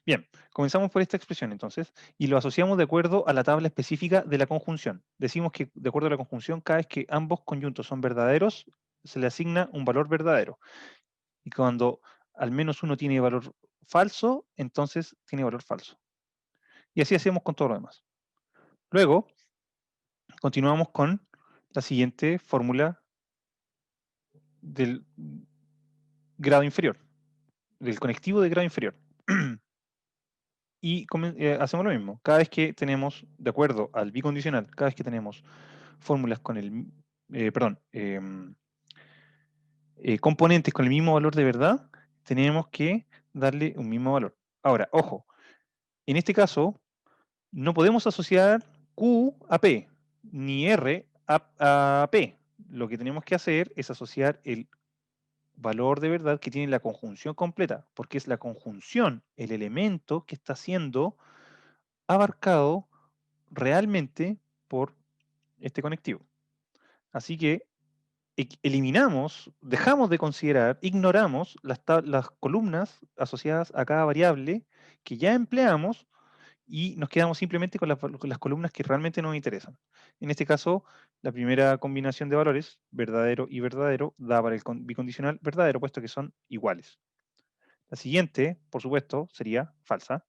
Bien, comenzamos por esta expresión entonces, y lo asociamos de acuerdo a la tabla específica de la conjunción. Decimos que de acuerdo a la conjunción, cada vez que ambos conjuntos son verdaderos, se le asigna un valor verdadero. Y cuando al menos uno tiene valor falso, entonces tiene valor falso. Y así hacemos con todo lo demás. Luego, continuamos con la siguiente fórmula del grado inferior, del conectivo de grado inferior. Y hacemos lo mismo. Cada vez que tenemos, de acuerdo al bicondicional, cada vez que tenemos fórmulas con el, perdón, componentes con el mismo valor de verdad, tenemos que darle un mismo valor. Ahora, ojo, en este caso, no podemos asociar Q a P, ni R a P. Lo que tenemos que hacer es asociar el valor de verdad que tiene la conjunción completa, porque es la conjunción, el elemento que está siendo abarcado realmente por este conectivo. Así que eliminamos, dejamos de considerar, ignoramos las columnas asociadas a cada variable que ya empleamos y nos quedamos simplemente con las columnas que realmente nos interesan. En este caso, la primera combinación de valores, verdadero y verdadero, da para el bicondicional verdadero, puesto que son iguales. La siguiente, por supuesto, sería falsa.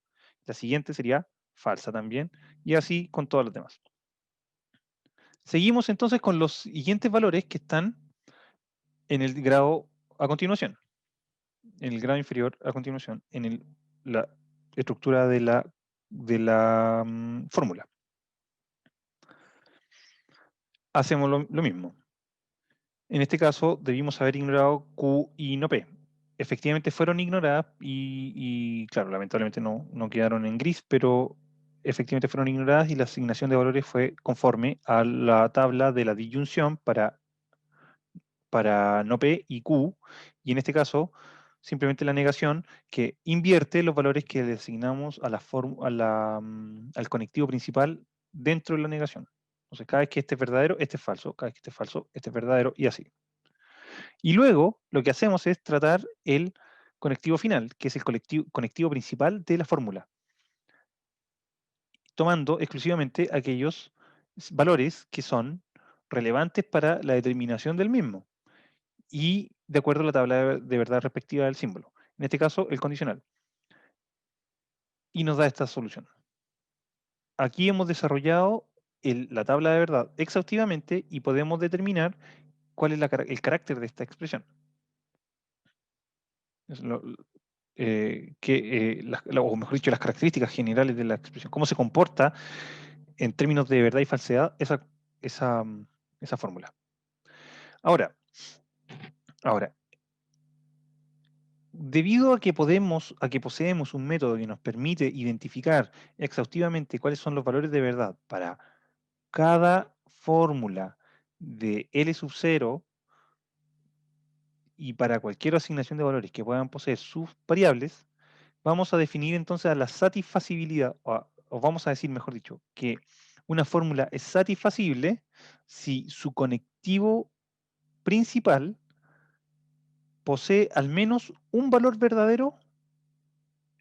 La siguiente sería falsa también, y así con todas las demás. Seguimos entonces con los siguientes valores que están en el grado a continuación, en el grado inferior a continuación, en la estructura de la fórmula. Hacemos lo mismo. En este caso, debimos haber ignorado Q y no P. Efectivamente fueron ignoradas y claro, lamentablemente no quedaron en gris, pero efectivamente fueron ignoradas y la asignación de valores fue conforme a la tabla de la disyunción para no P y Q, y en este caso, simplemente la negación que invierte los valores que le asignamos al conectivo principal dentro de la negación. Entonces, cada vez que este es verdadero, este es falso, cada vez que este es falso, este es verdadero, y así. Y luego, lo que hacemos es tratar el conectivo final, que es el conectivo principal de la fórmula, tomando exclusivamente aquellos valores que son relevantes para la determinación del mismo y de acuerdo a la tabla de verdad respectiva del símbolo. En este caso, el condicional. Y nos da esta solución. Aquí hemos desarrollado la tabla de verdad exhaustivamente y podemos determinar cuál es el carácter de esta expresión. Es o mejor dicho, las características generales de la expresión. Cómo se comporta en términos de verdad y falsedad esa fórmula. Ahora, debido a que poseemos un método que nos permite identificar exhaustivamente cuáles son los valores de verdad para cada fórmula de L sub 0 y para cualquier asignación de valores que puedan poseer sus variables, vamos a definir entonces a la satisfacibilidad, o vamos a decir, mejor dicho, que una fórmula es satisfacible si su conectivo principal posee al menos un valor verdadero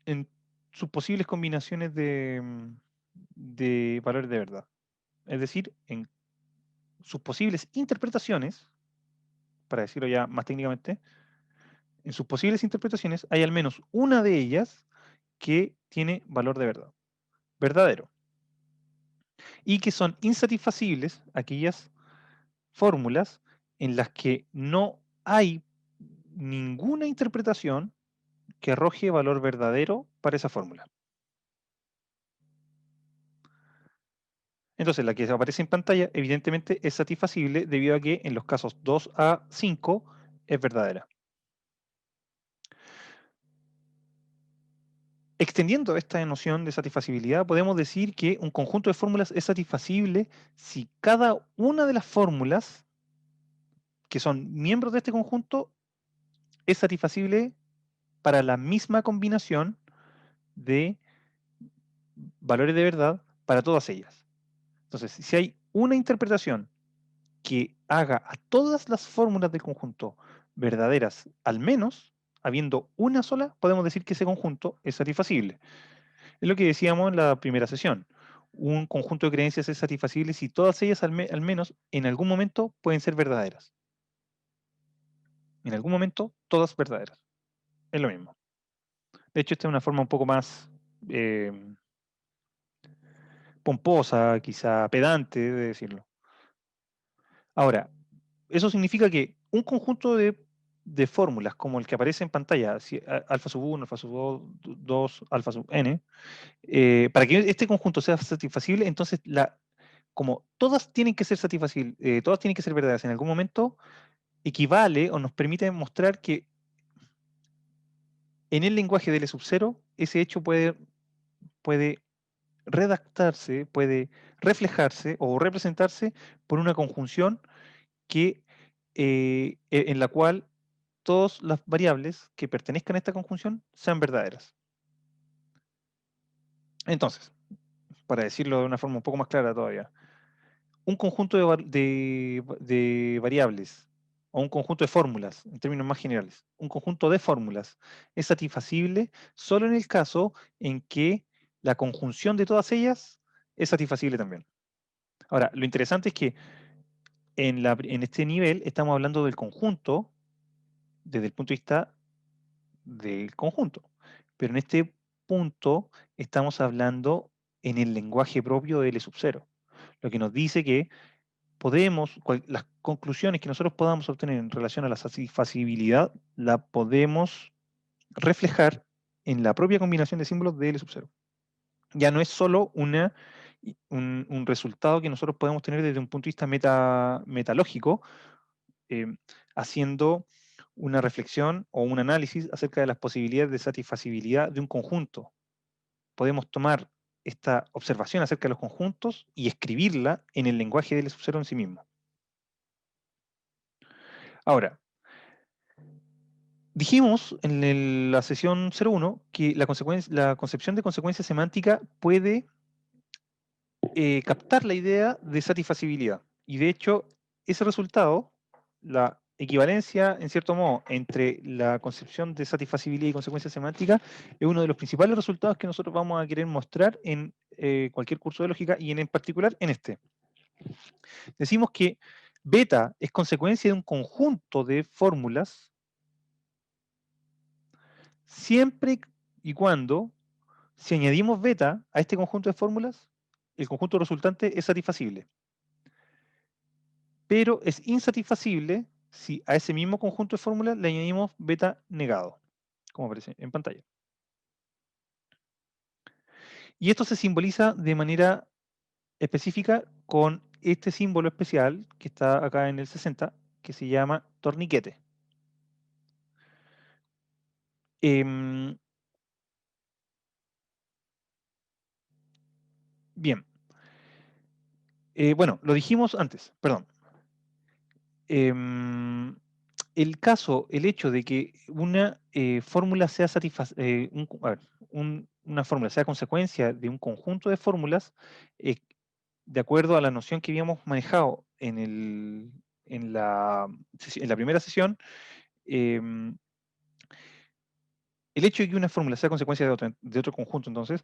en sus posibles combinaciones de valores de verdad. Es decir, en sus posibles interpretaciones, para decirlo ya más técnicamente, en sus posibles interpretaciones hay al menos una de ellas que tiene valor de verdad, verdadero, y que son insatisfacibles aquellas fórmulas en las que no hay ninguna interpretación que arroje valor verdadero para esa fórmula. Entonces, la que aparece en pantalla, evidentemente, es satisfacible debido a que en los casos 2 a 5 es verdadera. Extendiendo esta noción de satisfacibilidad, podemos decir que un conjunto de fórmulas es satisfacible si cada una de las fórmulas que son miembros de este conjunto es satisfacible para la misma combinación de valores de verdad para todas ellas. Entonces, si hay una interpretación que haga a todas las fórmulas del conjunto verdaderas, al menos, habiendo una sola, podemos decir que ese conjunto es satisfacible. Es lo que decíamos en la primera sesión. Un conjunto de creencias es satisfacible si todas ellas, al menos, en algún momento, pueden ser verdaderas. En algún momento, todas verdaderas. Es lo mismo. De hecho, esta es una forma un poco más eh, pomposa, quizá pedante de decirlo. Ahora, eso significa que un conjunto de fórmulas como el que aparece en pantalla, alfa sub 1, alfa sub 2, alfa sub n, para que este conjunto sea satisfacible, entonces como todas tienen que ser satisfacibles, todas tienen que ser verdaderas en algún momento, equivale o nos permite mostrar que en el lenguaje de L sub 0, ese hecho puede redactarse, puede reflejarse o representarse por una conjunción que, en la cual todas las variables que pertenezcan a esta conjunción sean verdaderas. Entonces, para decirlo de una forma un poco más clara todavía, un conjunto de variables o un conjunto de fórmulas, en términos más generales, un conjunto de fórmulas es satisfacible solo en el caso en que la conjunción de todas ellas es satisfacible también. Ahora, lo interesante es que en este nivel estamos hablando del conjunto desde el punto de vista del conjunto. Pero en este punto estamos hablando en el lenguaje propio de L sub 0, lo que nos dice que las conclusiones que nosotros podamos obtener en relación a la satisfacibilidad, la podemos reflejar en la propia combinación de símbolos de L sub 0. Ya no es solo un resultado que nosotros podemos tener desde un punto de vista metalógico, eh, haciendo una reflexión o un análisis acerca de las posibilidades de satisfacibilidad de un conjunto. Podemos tomar esta observación acerca de los conjuntos y escribirla en el lenguaje del sub 0 en sí mismo. Ahora, dijimos en la sesión 01 que la concepción de consecuencia semántica puede captar la idea de satisfacibilidad. Y de hecho, ese resultado, la equivalencia, en cierto modo, entre la concepción de satisfacibilidad y consecuencia semántica, es uno de los principales resultados que nosotros vamos a querer mostrar en cualquier curso de lógica y en particular en este. Decimos que beta es consecuencia de un conjunto de fórmulas siempre y cuando, si añadimos beta a este conjunto de fórmulas, el conjunto resultante es satisfacible. Pero es insatisfacible si a ese mismo conjunto de fórmulas le añadimos beta negado, como aparece en pantalla. Y esto se simboliza de manera específica con este símbolo especial que está acá en el 60, que se llama torniquete. Em, bien, bueno, lo dijimos antes, perdón. Em, el hecho de que una fórmula sea una fórmula sea consecuencia de un conjunto de fórmulas, de acuerdo a la noción que habíamos manejado en la primera sesión, em, el hecho de que una fórmula sea consecuencia de otro conjunto, entonces,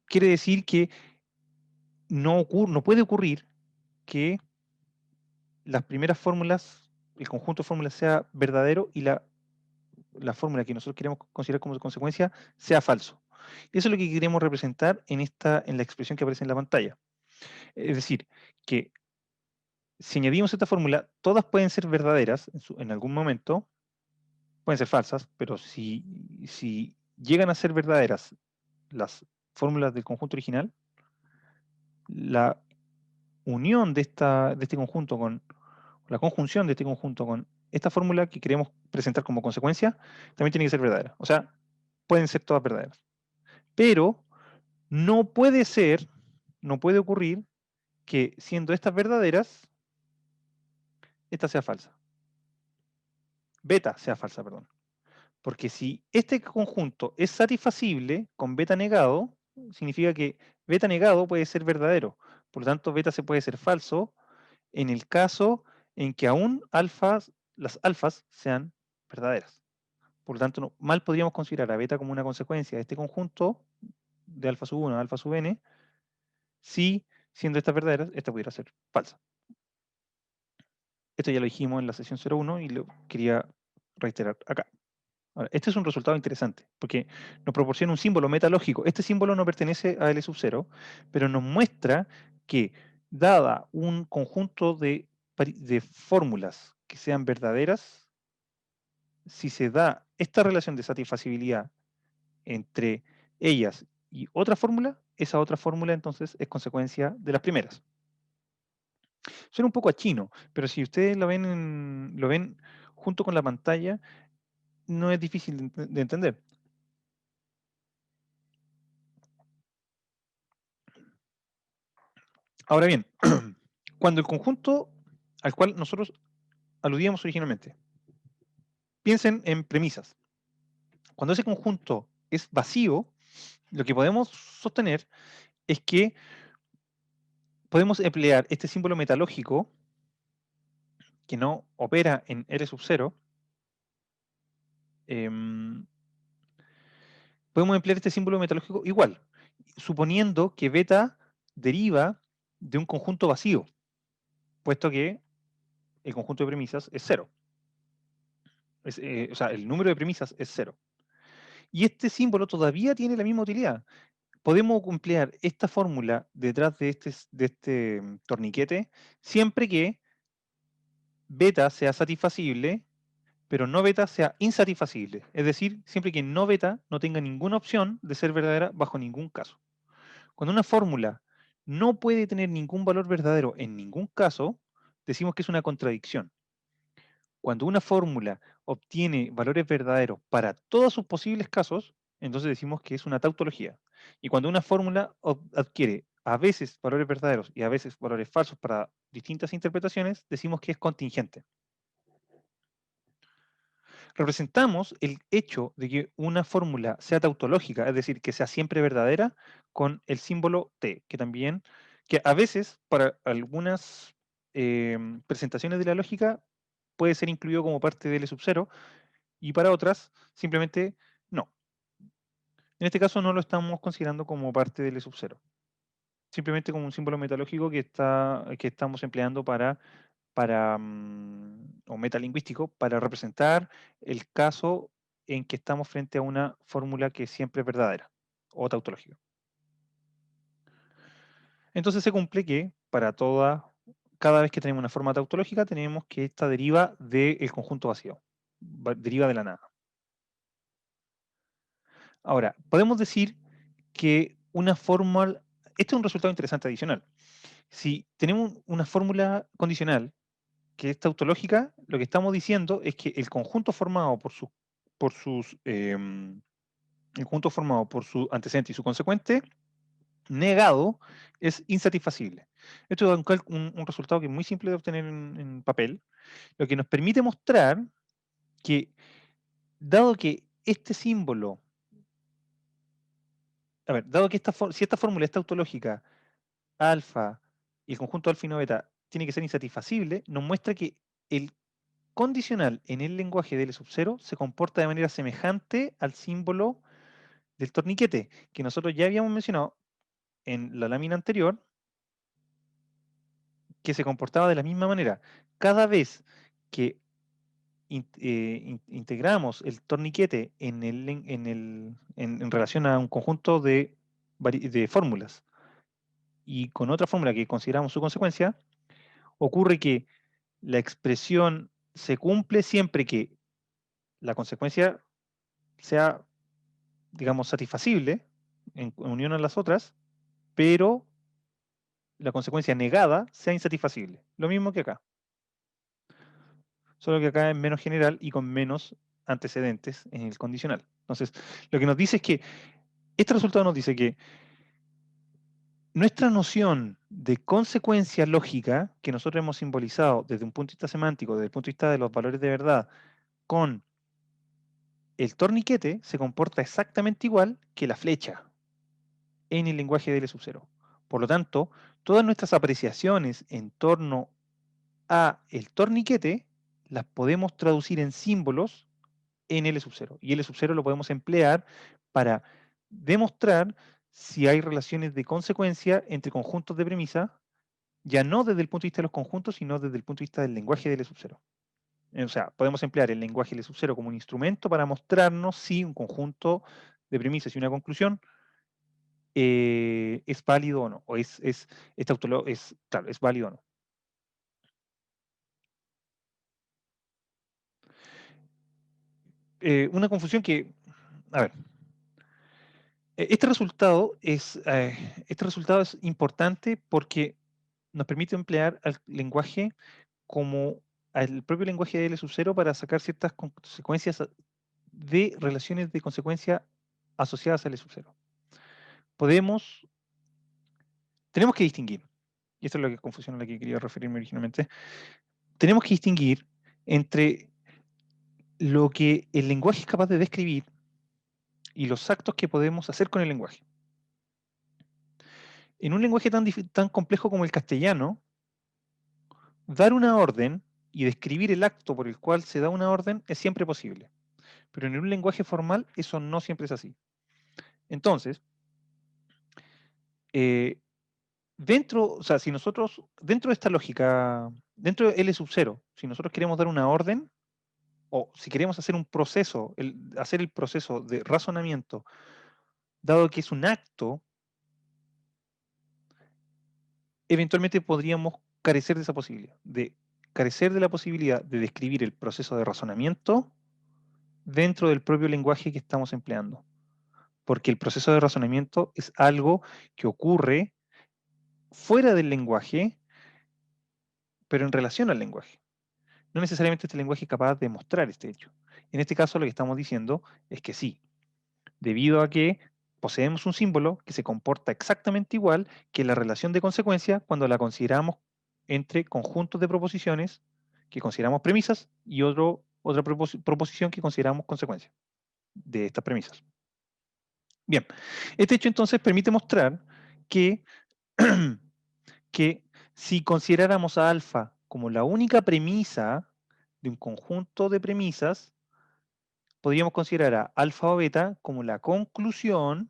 quiere decir que no puede ocurrir que las primeras fórmulas, el conjunto de fórmulas sea verdadero y la fórmula que nosotros queremos considerar como consecuencia sea falso. Eso es lo que queremos representar en la expresión que aparece en la pantalla. Es decir, que si añadimos esta fórmula, todas pueden ser verdaderas en algún momento, pueden ser falsas, pero si llegan a ser verdaderas las fórmulas del conjunto original, unión de este conjunto con la conjunción de este conjunto con esta fórmula que queremos presentar como consecuencia, también tiene que ser verdadera. O sea, pueden ser todas verdaderas. Pero no puede ser, no puede ocurrir que siendo estas verdaderas, esta sea falsa. Beta sea falsa, perdón. Porque si este conjunto es satisfacible con beta negado, significa que beta negado puede ser verdadero. Por lo tanto, beta se puede ser falso en el caso en que aún las alfas sean verdaderas. Por lo tanto, mal podríamos considerar a beta como una consecuencia de este conjunto de alfa sub 1 a alfa sub n, si siendo estas verdaderas, esta pudiera ser falsa. Esto ya lo dijimos en la sesión 01 y lo quería reiterar acá. Ahora, este es un resultado interesante, porque nos proporciona un símbolo metalógico. Este símbolo no pertenece a L sub 0, pero nos muestra que, dada un conjunto de fórmulas que sean verdaderas, si se da esta relación de satisfacibilidad entre ellas y otra fórmula, esa otra fórmula entonces es consecuencia de las primeras. Suena un poco a chino, pero si ustedes lo ven junto con la pantalla, no es difícil de entender. Ahora bien, cuando el conjunto al cual nosotros aludíamos originalmente, piensen en premisas. Cuando ese conjunto es vacío, lo que podemos sostener es que podemos emplear este símbolo metalógico que no opera en R sub 0. Podemos emplear este símbolo metalógico igual, suponiendo que beta deriva de un conjunto vacío, puesto que el conjunto de premisas es cero. O sea, el número de premisas es cero. Y este símbolo todavía tiene la misma utilidad. Podemos emplear esta fórmula detrás de este torniquete siempre que beta sea satisfacible, pero no beta sea insatisfacible. Es decir, siempre que no beta no tenga ninguna opción de ser verdadera bajo ningún caso. Cuando una fórmula no puede tener ningún valor verdadero en ningún caso, decimos que es una contradicción. Cuando una fórmula obtiene valores verdaderos para todos sus posibles casos, entonces decimos que es una tautología. Y cuando una fórmula adquiere a veces valores verdaderos y a veces valores falsos para distintas interpretaciones, decimos que es contingente. Representamos el hecho de que una fórmula sea tautológica, es decir, que sea siempre verdadera, con el símbolo T, que a veces para algunas presentaciones de la lógica puede ser incluido como parte del L sub 0 y para otras simplemente no. En este caso no lo estamos considerando como parte del L sub 0, simplemente como un símbolo metalógico que estamos empleando o metalingüístico para representar el caso en que estamos frente a una fórmula que siempre es verdadera o tautológica. Entonces se cumple que cada vez que tenemos una forma tautológica tenemos que esta deriva del conjunto vacío, deriva de la nada. Ahora, podemos decir que una fórmula, este es un resultado interesante adicional. Si tenemos una fórmula condicional que es tautológica, lo que estamos diciendo es que el conjunto formado el conjunto formado por su antecedente y su consecuente negado es insatisfacible. Esto es un resultado que es muy simple de obtener en papel, lo que nos permite mostrar que, dado que este símbolo, dado que si esta fórmula es tautológica, alfa y el conjunto alfa y no beta tiene que ser insatisfacible, nos muestra que el condicional en el lenguaje de L sub 0 se comporta de manera semejante al símbolo del torniquete, que nosotros ya habíamos mencionado en la lámina anterior, que se comportaba de la misma manera. Cada vez que integramos el torniquete en relación a un conjunto de fórmulas y con otra fórmula que consideramos su consecuencia, ocurre que la expresión se cumple siempre que la consecuencia sea, digamos, satisfacible en unión a las otras, pero la consecuencia negada sea insatisfacible. Lo mismo que acá. Solo que acá es menos general y con menos antecedentes en el condicional. Entonces, lo que nos dice es que, este resultado nos dice que nuestra noción de consecuencia lógica, que nosotros hemos simbolizado desde un punto de vista semántico, desde el punto de vista de los valores de verdad, con el torniquete, se comporta exactamente igual que la flecha en el lenguaje de L sub 0. Por lo tanto, todas nuestras apreciaciones en torno a el torniquete las podemos traducir en símbolos en L sub 0. Y L sub 0 lo podemos emplear para demostrar si hay relaciones de consecuencia entre conjuntos de premisa, ya no desde el punto de vista de los conjuntos, sino desde el punto de vista del lenguaje de L sub 0. O sea, podemos emplear el lenguaje L sub 0 como un instrumento para mostrarnos si un conjunto de premisas y una conclusión es válido o no, o claro, es válido o no. Una confusión que, a ver, este resultado es importante porque nos permite emplear al lenguaje como al propio lenguaje de L sub 0 para sacar ciertas consecuencias de relaciones de consecuencia asociadas a L sub 0. Tenemos que distinguir, y esto es la confusión a la que quería referirme originalmente, tenemos que distinguir entre lo que el lenguaje es capaz de describir y los actos que podemos hacer con el lenguaje. En un lenguaje tan complejo como el castellano, dar una orden y describir el acto por el cual se da una orden es siempre posible. Pero en un lenguaje formal eso no siempre es así. Entonces, eh, si nosotros, dentro de esta lógica, dentro de L sub 0, si nosotros queremos dar una orden, o si queremos hacer un proceso, hacer el proceso de razonamiento, dado que es un acto, eventualmente podríamos carecer de esa posibilidad, de carecer de la posibilidad de describir el proceso de razonamiento dentro del propio lenguaje que estamos empleando. Porque el proceso de razonamiento es algo que ocurre fuera del lenguaje, pero en relación al lenguaje. No necesariamente este lenguaje es capaz de mostrar este hecho. En este caso lo que estamos diciendo es que sí, debido a que poseemos un símbolo que se comporta exactamente igual que la relación de consecuencia cuando la consideramos entre conjuntos de proposiciones que consideramos premisas y otra proposición que consideramos consecuencia de estas premisas. Bien, este hecho entonces permite mostrar que, que si consideráramos a alfa como la única premisa de un conjunto de premisas, podríamos considerar a alfa o beta como la conclusión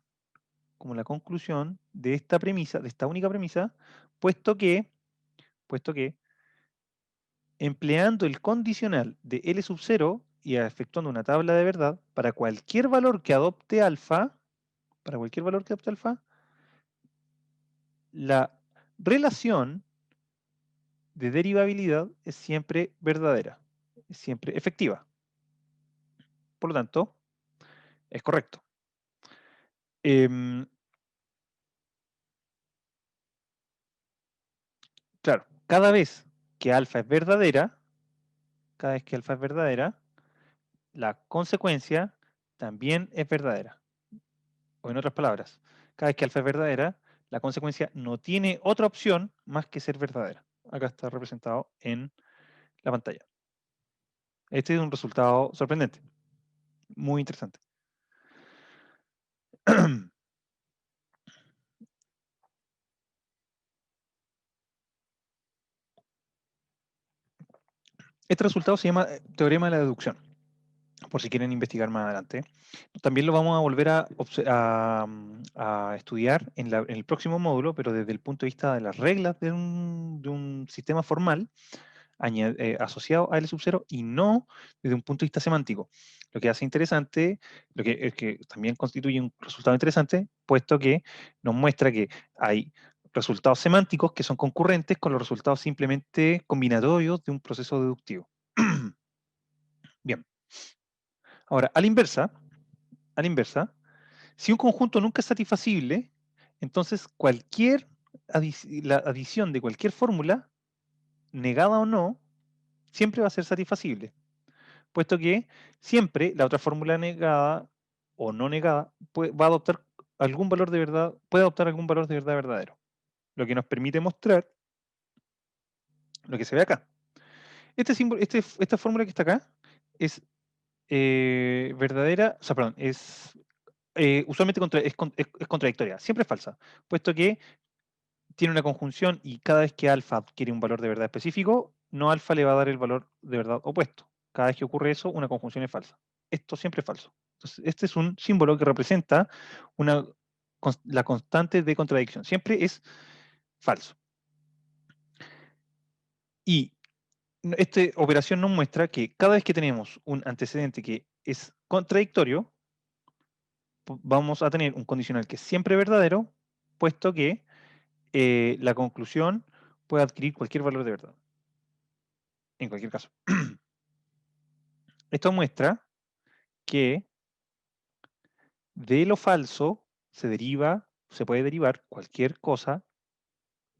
de esta premisa, de esta única premisa, puesto que empleando el condicional de L sub 0 y efectuando una tabla de verdad, para cualquier valor que adopte alfa, la relación de derivabilidad es siempre verdadera, es siempre efectiva. Por lo tanto, es correcto. Claro, cada vez que alfa es verdadera, la consecuencia también es verdadera. O en otras palabras, cada vez que alfa es verdadera, la consecuencia no tiene otra opción más que ser verdadera. Acá está representado en la pantalla. Este es un resultado sorprendente, muy interesante. Este resultado se llama teorema de la deducción, por si quieren investigar más adelante. También lo vamos a volver a estudiar en el próximo módulo, pero desde el punto de vista de las reglas de un sistema formal asociado a L sub 0 y no desde un punto de vista semántico. Lo que hace interesante, es que también constituye un resultado interesante, puesto que nos muestra que hay resultados semánticos que son concurrentes con los resultados simplemente combinatorios de un proceso deductivo. Bien. Ahora, a la inversa, si un conjunto nunca es satisfacible, entonces cualquier la adición de cualquier fórmula, negada o no, siempre va a ser satisfacible, puesto que siempre la otra fórmula negada o no negada va a adoptar algún valor de verdad, puede adoptar algún valor de verdad verdadero, lo que nos permite mostrar lo que se ve acá. Este símbolo, esta fórmula que está acá es verdadera, o sea, perdón, es usualmente es contradictoria, siempre es falsa, puesto que tiene una conjunción y cada vez que alfa adquiere un valor de verdad específico, no alfa le va a dar el valor de verdad opuesto. Cada vez que ocurre eso, una conjunción es falsa. Esto siempre es falso. Entonces, este es un símbolo que representa la constante de contradicción. Siempre es falso. Y esta operación nos muestra que cada vez que tenemos un antecedente que es contradictorio, vamos a tener un condicional que es siempre verdadero, puesto que la conclusión puede adquirir cualquier valor de verdad, en cualquier caso. Esto muestra que de lo falso se puede derivar cualquier cosa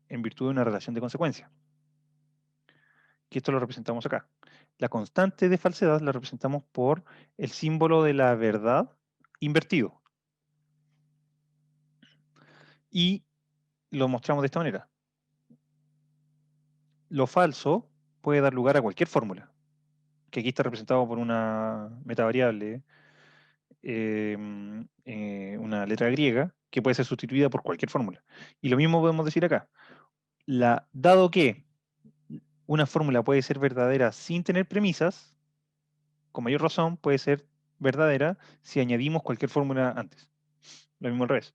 en virtud de una relación de consecuencia, que esto lo representamos acá. La constante de falsedad la representamos por el símbolo de la verdad invertido. Y lo mostramos de esta manera. Lo falso puede dar lugar a cualquier fórmula, que aquí está representado por una metavariable, una letra griega, que puede ser sustituida por cualquier fórmula. Y lo mismo podemos decir acá. Dado que una fórmula puede ser verdadera sin tener premisas, con mayor razón puede ser verdadera si añadimos cualquier fórmula antes. Lo mismo al revés.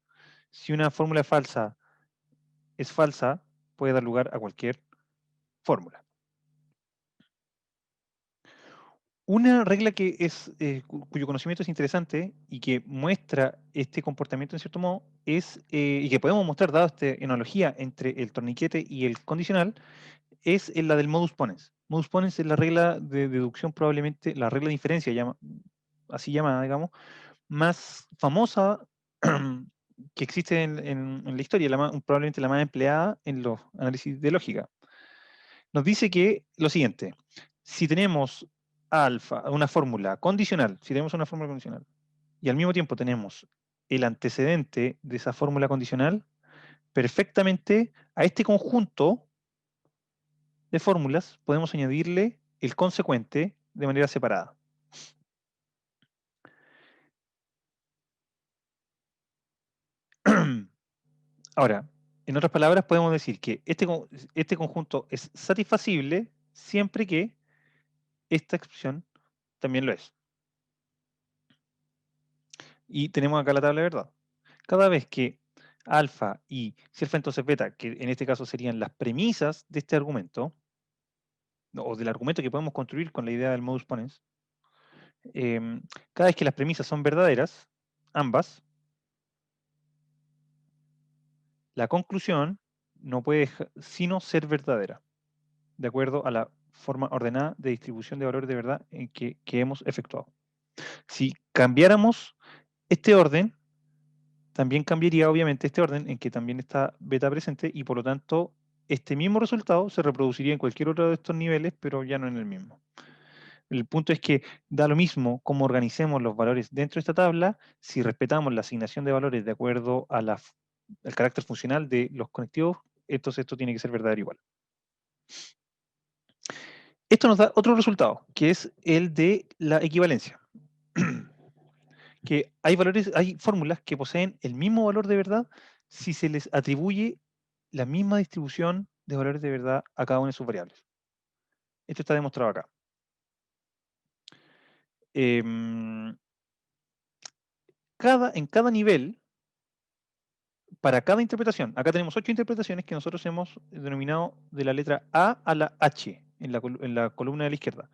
Si una fórmula es falsa, puede dar lugar a cualquier fórmula. Una regla que es, cuyo conocimiento es interesante y que muestra este comportamiento en cierto modo es, y que podemos mostrar dado esta analogía entre el torniquete y el condicional, es la del modus ponens. Modus ponens es la regla de deducción, probablemente la regla de inferencia, así llamada, digamos, más famosa que existe en la historia, probablemente la más empleada en los análisis de lógica. Nos dice que lo siguiente, si tenemos una fórmula condicional, si tenemos una fórmula condicional, y al mismo tiempo tenemos el antecedente de esa fórmula condicional, perfectamente a este conjunto de fórmulas podemos añadirle el consecuente de manera separada. Ahora, en otras palabras, podemos decir que este conjunto es satisfacible siempre que esta expresión también lo es. Y tenemos acá la tabla de verdad. Cada vez que alfa y si alfa entonces beta, que en este caso serían las premisas de este argumento, o del argumento que podemos construir con la idea del modus ponens, cada vez que las premisas son verdaderas, ambas, la conclusión no puede sino ser verdadera, de acuerdo a la forma ordenada de distribución de valores de verdad que hemos efectuado. Si cambiáramos este orden, también cambiaría obviamente este orden en que también está beta presente y por lo tanto este mismo resultado se reproduciría en cualquier otro de estos niveles, pero ya no en el mismo. El punto es que da lo mismo cómo organicemos los valores dentro de esta tabla, si respetamos la asignación de valores de acuerdo al carácter funcional de los conectivos, entonces esto tiene que ser verdadero igual. Esto nos da otro resultado, que es el de la equivalencia. Que hay fórmulas que poseen el mismo valor de verdad si se les atribuye la misma distribución de valores de verdad a cada una de sus variables. Esto está demostrado acá. En cada nivel, para cada interpretación, acá tenemos 8 interpretaciones que nosotros hemos denominado de la letra A a la H en la columna de la izquierda.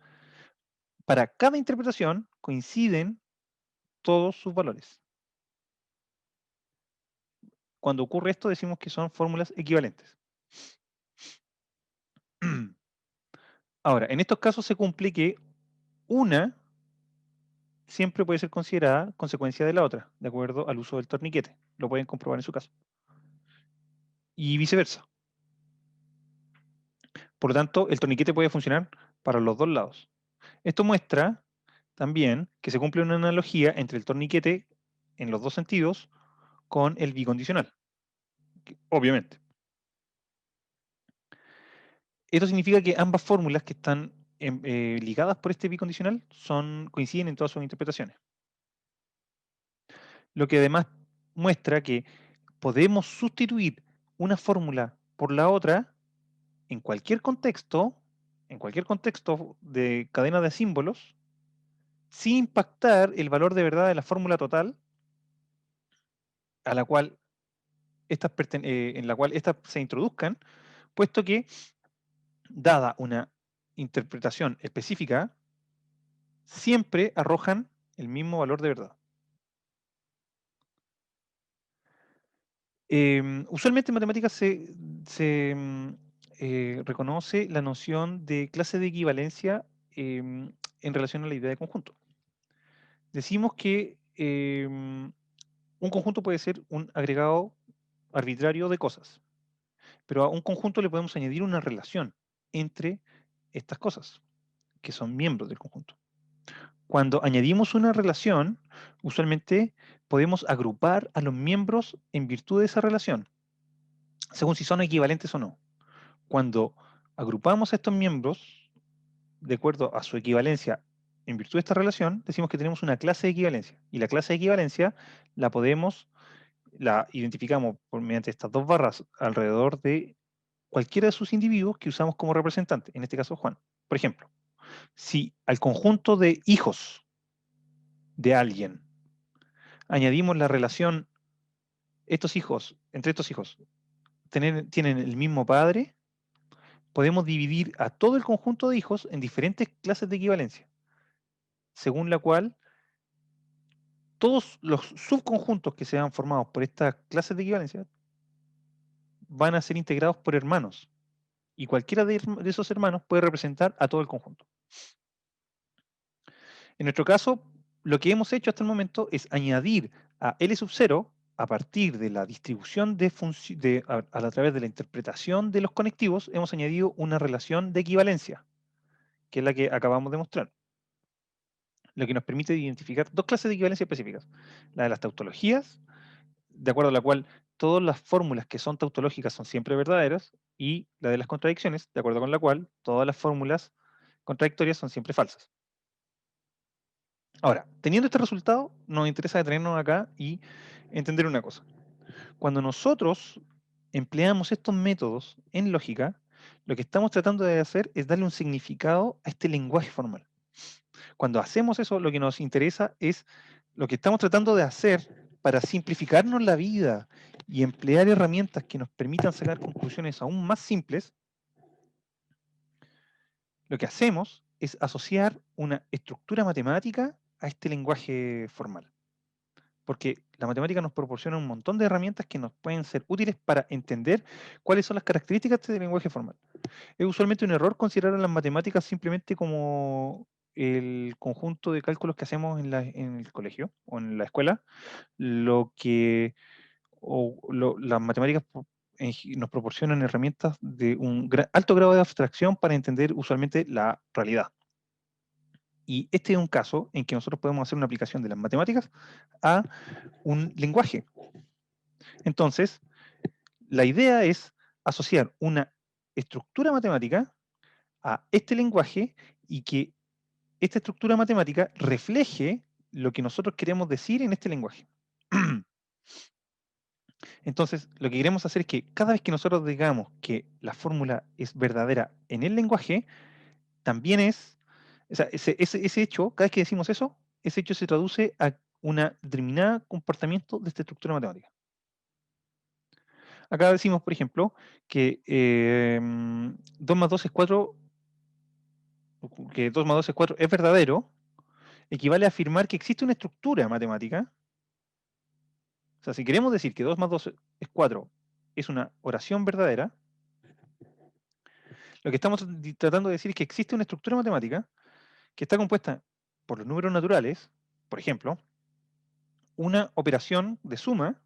Para cada interpretación coinciden todos sus valores. Cuando ocurre esto decimos que son fórmulas equivalentes. Ahora, en estos casos se cumple que una siempre puede ser considerada consecuencia de la otra, de acuerdo al uso del torniquete. Lo pueden comprobar en su caso. y viceversa. Por lo tanto, el torniquete puede funcionar para los dos lados. Esto muestra también que se cumple una analogía entre el torniquete en los dos sentidos con el bicondicional, obviamente. Esto significa que ambas fórmulas que están ligadas por este bicondicional coinciden en todas sus interpretaciones. Lo que además muestra que podemos sustituir una fórmula por la otra en cualquier contexto de cadena de símbolos, sin impactar el valor de verdad de la fórmula total a la cual en la cual estas se introduzcan, puesto que, dada una interpretación específica, siempre arrojan el mismo valor de verdad. Usualmente en matemáticas se reconoce la noción de clase de equivalencia en relación a la idea de conjunto. Decimos que un conjunto puede ser un agregado arbitrario de cosas, pero a un conjunto le podemos añadir una relación entre estas cosas, que son miembros del conjunto. Cuando añadimos una relación, usualmente podemos agrupar a los miembros en virtud de esa relación, según si son equivalentes o no. Cuando agrupamos a estos miembros de acuerdo a su equivalencia en virtud de esta relación, decimos que tenemos una clase de equivalencia. Y la clase de equivalencia la identificamos mediante estas dos barras alrededor de cualquiera de sus individuos que usamos como representante, en este caso Juan. Por ejemplo, si al conjunto de hijos de alguien añadimos la relación entre estos hijos tienen el mismo padre, podemos dividir a todo el conjunto de hijos en diferentes clases de equivalencia, según la cual todos los subconjuntos que sean formados por estas clases de equivalencia van a ser integrados por hermanos, y cualquiera de esos hermanos puede representar a todo el conjunto. En nuestro caso, lo que hemos hecho hasta el momento es añadir a L sub 0 a partir de la distribución a través de la interpretación de los conectivos, hemos añadido una relación de equivalencia, que es la que acabamos de mostrar, lo que nos permite identificar dos clases de equivalencia específicas, la de las tautologías, de acuerdo a la cual todas las fórmulas que son tautológicas son siempre verdaderas, y la de las contradicciones, de acuerdo con la cual todas las fórmulas contradictorias son siempre falsas. Ahora, teniendo este resultado, nos interesa detenernos acá y entender una cosa. Cuando nosotros empleamos estos métodos en lógica, lo que estamos tratando de hacer es darle un significado a este lenguaje formal. Cuando hacemos eso, lo que nos interesa es lo que estamos tratando de hacer para simplificarnos la vida y emplear herramientas que nos permitan sacar conclusiones aún más simples. Lo que hacemos es asociar una estructura matemática a este lenguaje formal, porque la matemática nos proporciona un montón de herramientas que nos pueden ser útiles para entender cuáles son las características de este lenguaje formal. Es usualmente un error considerar a las matemáticas simplemente como el conjunto de cálculos que hacemos en el colegio o en la escuela, las matemáticas nos proporcionan herramientas de un alto grado de abstracción para entender usualmente la realidad. Y este es un caso en que nosotros podemos hacer una aplicación de las matemáticas a un lenguaje. Entonces, la idea es asociar una estructura matemática a este lenguaje y que esta estructura matemática refleje lo que nosotros queremos decir en este lenguaje. Entonces, lo que queremos hacer es que cada vez que nosotros digamos que la fórmula es verdadera en el lenguaje, también o sea, ese hecho, cada vez que decimos eso, ese hecho se traduce a un determinado comportamiento de esta estructura matemática. Acá decimos, por ejemplo, que 2 más 2 es 4, que 2 más 2 es 4 es verdadero, equivale a afirmar que existe una estructura matemática. O sea, si queremos decir que 2 más 2 es 4 es una oración verdadera, lo que estamos tratando de decir es que existe una estructura matemática que está compuesta por los números naturales, por ejemplo, una operación de suma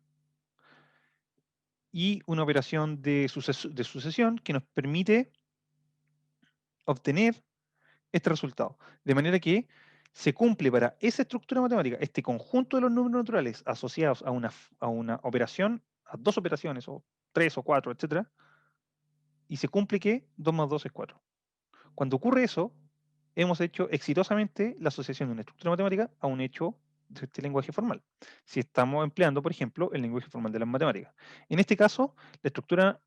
y una operación de sucesión que nos permite obtener este resultado. De manera que se cumple para esa estructura matemática, este conjunto de los números naturales asociados a una operación, a dos operaciones, o tres o cuatro, etcétera, y se cumple que 2 más 2 es 4. Cuando ocurre eso, hemos hecho exitosamente la asociación de una estructura matemática a un hecho de este lenguaje formal. Si estamos empleando, por ejemplo, el lenguaje formal de las matemáticas. En este caso, la estructura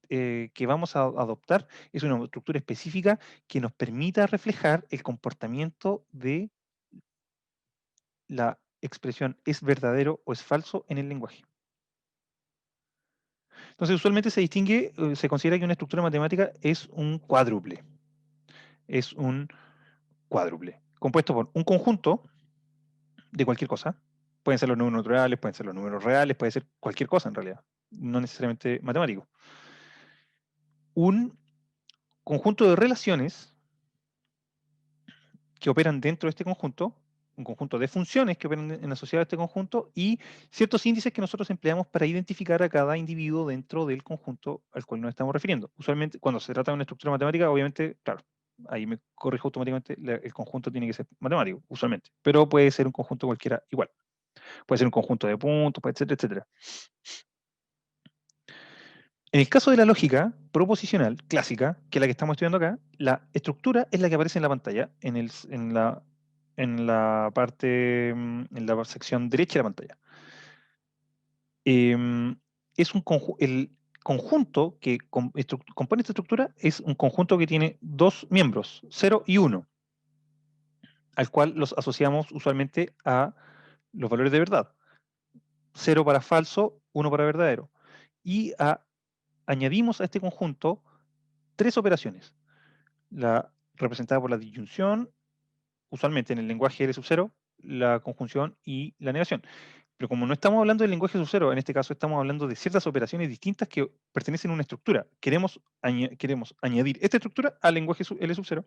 que vamos a adoptar es una estructura específica que nos permita reflejar el comportamiento de la expresión es verdadero o es falso en el lenguaje. Entonces, usualmente se distingue, se considera que una estructura matemática es un cuádruple. Es un cuádruple, compuesto por un conjunto de cualquier cosa. Pueden ser los números naturales, pueden ser los números reales, puede ser cualquier cosa en realidad, no necesariamente matemático. Un conjunto de relaciones que operan dentro de este conjunto, un conjunto de funciones que operan en asociado a este conjunto y ciertos índices que nosotros empleamos para identificar a cada individuo dentro del conjunto al cual nos estamos refiriendo. Usualmente, cuando se trata de una estructura matemática, obviamente, claro, ahí me corrijo automáticamente, el conjunto tiene que ser matemático, usualmente, pero puede ser un conjunto cualquiera igual. Puede ser un conjunto de puntos, etcétera, etcétera. En el caso de la lógica proposicional clásica, que es la que estamos estudiando acá, la estructura es la que aparece en la pantalla, en la parte, en la sección derecha de la pantalla. Es el conjunto que compone esta estructura es un conjunto que tiene dos miembros, 0 y 1, al cual los asociamos usualmente a los valores de verdad. 0 para falso, 1 para verdadero. Y añadimos a este conjunto tres operaciones. La representada por la disyunción, usualmente en el lenguaje L sub 0, la conjunción y la negación. Pero como no estamos hablando del lenguaje sub 0, en este caso estamos hablando de ciertas operaciones distintas que pertenecen a una estructura. Queremos añadir esta estructura al lenguaje L sub 0.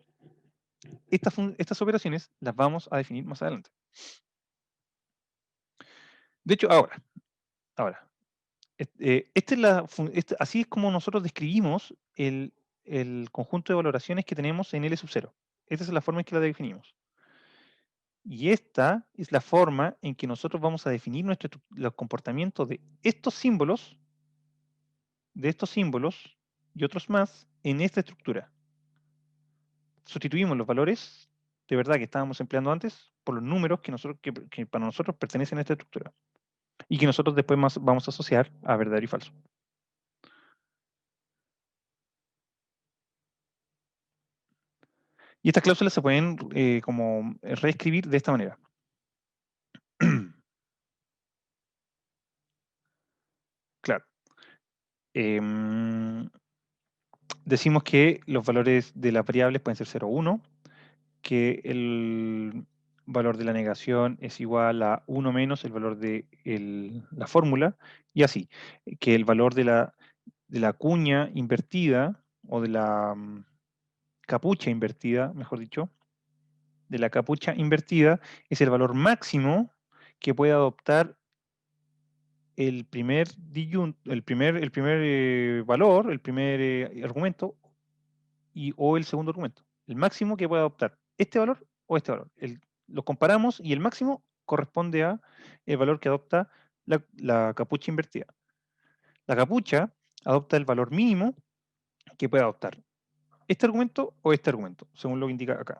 Estas operaciones las vamos a definir más adelante. De hecho, ahora, así es como nosotros describimos el conjunto de valoraciones que tenemos en L sub 0. Esta es la forma en que la definimos. Y esta es la forma en que nosotros vamos a definir los comportamientos de estos símbolos y otros más en esta estructura. Sustituimos los valores de verdad que estábamos empleando antes por los números que para nosotros pertenecen a esta estructura y que nosotros después vamos a asociar a verdadero y falso. Y estas cláusulas se pueden como reescribir de esta manera. Claro. Decimos que los valores de las variables pueden ser 0 o 1, que el valor de la negación es igual a 1 menos el valor de la fórmula, y así, que el valor de la cuña invertida, o de la capucha invertida, mejor dicho, de la capucha invertida, es el valor máximo que puede adoptar el primer valor, el primer argumento, o el segundo argumento. El máximo que puede adoptar este valor o este valor. Los comparamos y el máximo corresponde a el valor que adopta la capucha invertida. La capucha adopta el valor mínimo que puede adoptar este argumento o este argumento, según lo que indica acá.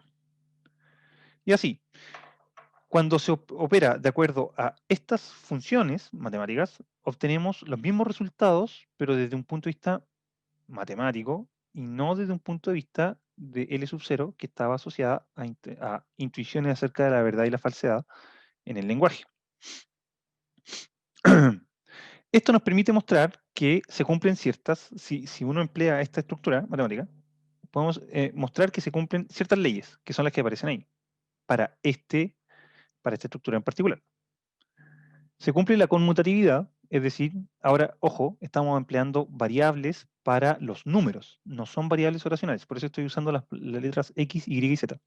Y así, cuando se opera de acuerdo a estas funciones matemáticas, obtenemos los mismos resultados, pero desde un punto de vista matemático y no desde un punto de vista de L sub 0 que estaba asociada a intuiciones acerca de la verdad y la falsedad en el lenguaje. Esto nos permite mostrar que se cumplen si uno emplea esta estructura matemática, podemos mostrar que se cumplen ciertas leyes, que son las que aparecen ahí, para esta estructura en particular. Se cumple la conmutatividad, es decir, ahora, ojo, estamos empleando variables para los números, no son variables oracionales, por eso estoy usando las letras X, Y y Z.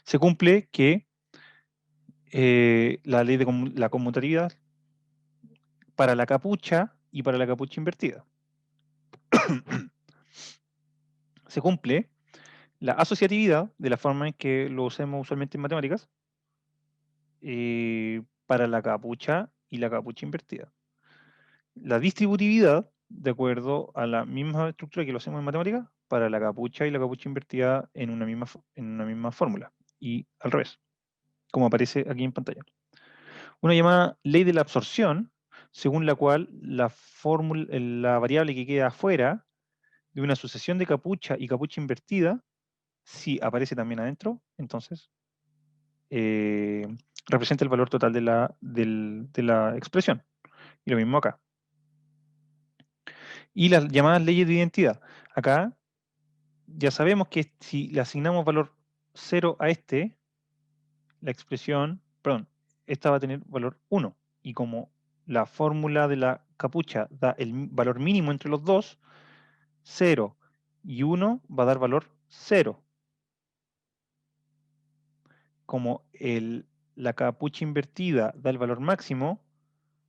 Se cumple que la ley de la conmutatividad para la capucha y para la capucha invertida. Se cumple la asociatividad de la forma en que lo usamos usualmente en matemáticas para la capucha y la capucha invertida. La distributividad, de acuerdo a la misma estructura que lo hacemos en matemáticas, para la capucha y la capucha invertida en una misma fórmula. Y al revés, como aparece aquí en pantalla. Una llamada ley de la absorción, según la cual la variable que queda afuera de una sucesión de capucha y capucha invertida, si aparece también adentro, entonces representa el valor total de la expresión. Y lo mismo acá. Y las llamadas leyes de identidad. Acá ya sabemos que si le asignamos valor 0 a la expresión, perdón, esta va a tener valor 1. Y como la fórmula de la capucha da el valor mínimo entre los dos, 0 y 1 va a dar valor 0. Como la capucha invertida da el valor máximo,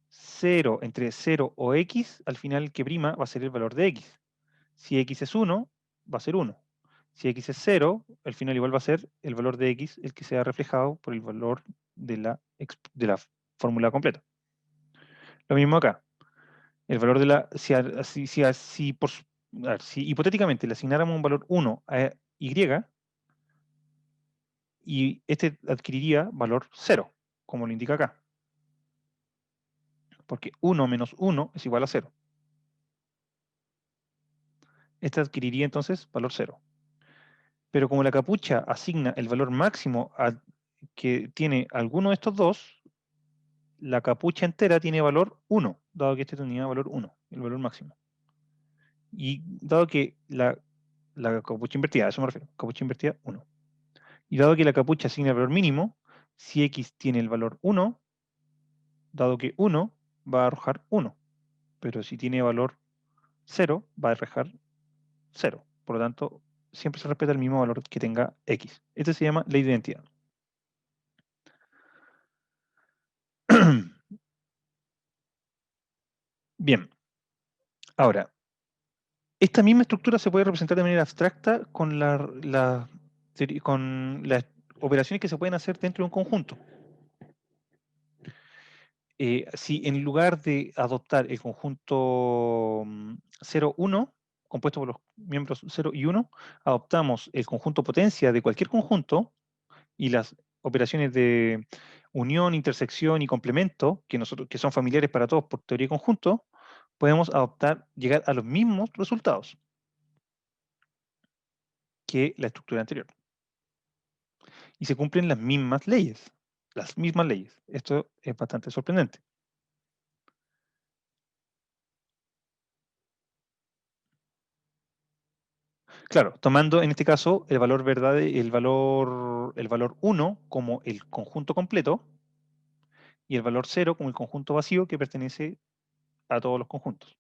0 entre 0 o x, al final el que prima va a ser el valor de x. Si x es 1, va a ser 1. Si x es 0, al final igual va a ser el valor de x el que sea reflejado por el valor de la fórmula completa. Lo mismo acá. El valor de la... Si hipotéticamente le asignáramos un valor 1 a y, y este adquiriría valor 0, como lo indica acá. Porque 1 menos 1 es igual a 0. Este adquiriría entonces valor 0. Pero como la capucha asigna el valor máximo que tiene alguno de estos dos, la capucha entera tiene valor 1, dado que este tenía valor 1, el valor máximo. Y dado que la capucha invertida, a eso me refiero, capucha invertida 1. Y dado que la capucha asigna el valor mínimo, si x tiene el valor 1, dado que 1 va a arrojar 1. Pero si tiene valor 0, va a arrojar 0. Por lo tanto, siempre se respeta el mismo valor que tenga x. Este se llama ley de identidad. Bien. Ahora, esta misma estructura se puede representar de manera abstracta con con las operaciones que se pueden hacer dentro de un conjunto. Si en lugar de adoptar el conjunto 0, 1, compuesto por los miembros 0 y 1, adoptamos el conjunto potencia de cualquier conjunto y las operaciones de unión, intersección y complemento, que son familiares para todos por teoría de conjunto, podemos llegar a los mismos resultados que la estructura anterior. Y se cumplen las mismas leyes. Las mismas leyes. Esto es bastante sorprendente. Claro, tomando en este caso el valor el valor 1 como el conjunto completo y el valor 0 como el conjunto vacío que pertenece a todos los conjuntos.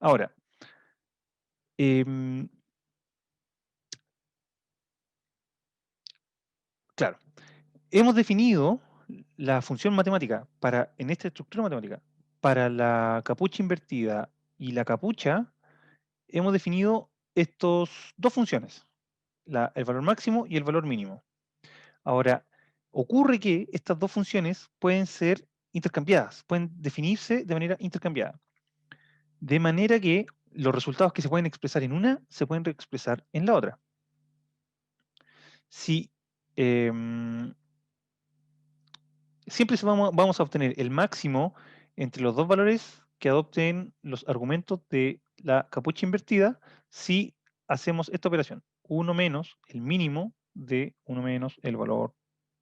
Ahora, claro, hemos definido la función matemática en esta estructura matemática, para la capucha invertida y la capucha, hemos definido estas dos funciones, el valor máximo y el valor mínimo. Ahora, ocurre que estas dos funciones pueden ser intercambiadas, pueden definirse de manera intercambiada. De manera que los resultados que se pueden expresar en una se pueden expresar en la otra. Si siempre vamos a obtener el máximo entre los dos valores que adopten los argumentos de la capucha invertida si hacemos esta operación. 1 menos el mínimo de 1 menos el valor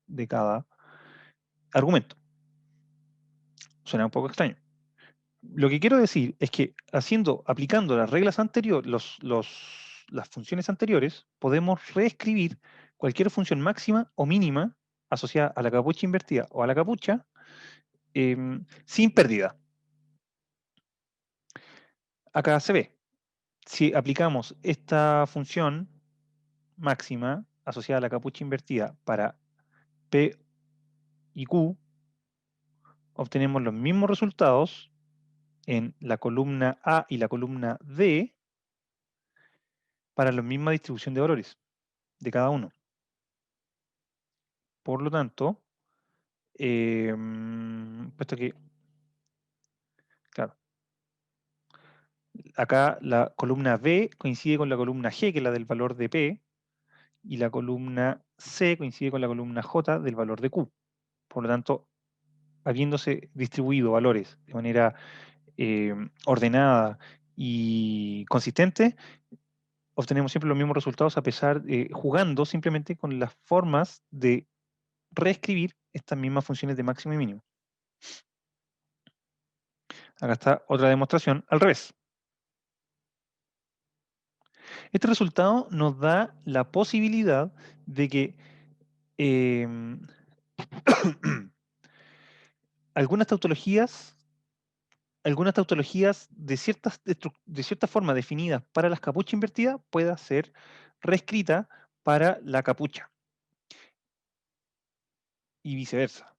de cada argumento. Suena un poco extraño. Lo que quiero decir es que aplicando las reglas anteriores, las funciones anteriores, podemos reescribir cualquier función máxima o mínima asociada a la capucha invertida o a la capucha sin pérdida. Acá se ve, si aplicamos esta función máxima asociada a la capucha invertida para P y Q, obtenemos los mismos resultados en la columna A y la columna D para la misma distribución de valores de cada uno. Por lo tanto, puesto que, claro, acá la columna B coincide con la columna G, que es la del valor de P, y la columna C coincide con la columna J del valor de Q. Por lo tanto, habiéndose distribuido valores de manera ordenada y consistente, obtenemos siempre los mismos resultados a pesar de jugando simplemente con las formas de reescribir estas mismas funciones de máximo y mínimo. Acá está otra demostración al revés. Este resultado nos da la posibilidad de que algunas tautologías de cierta forma definidas para las capuchas invertidas pueda ser reescrita para la capucha y viceversa.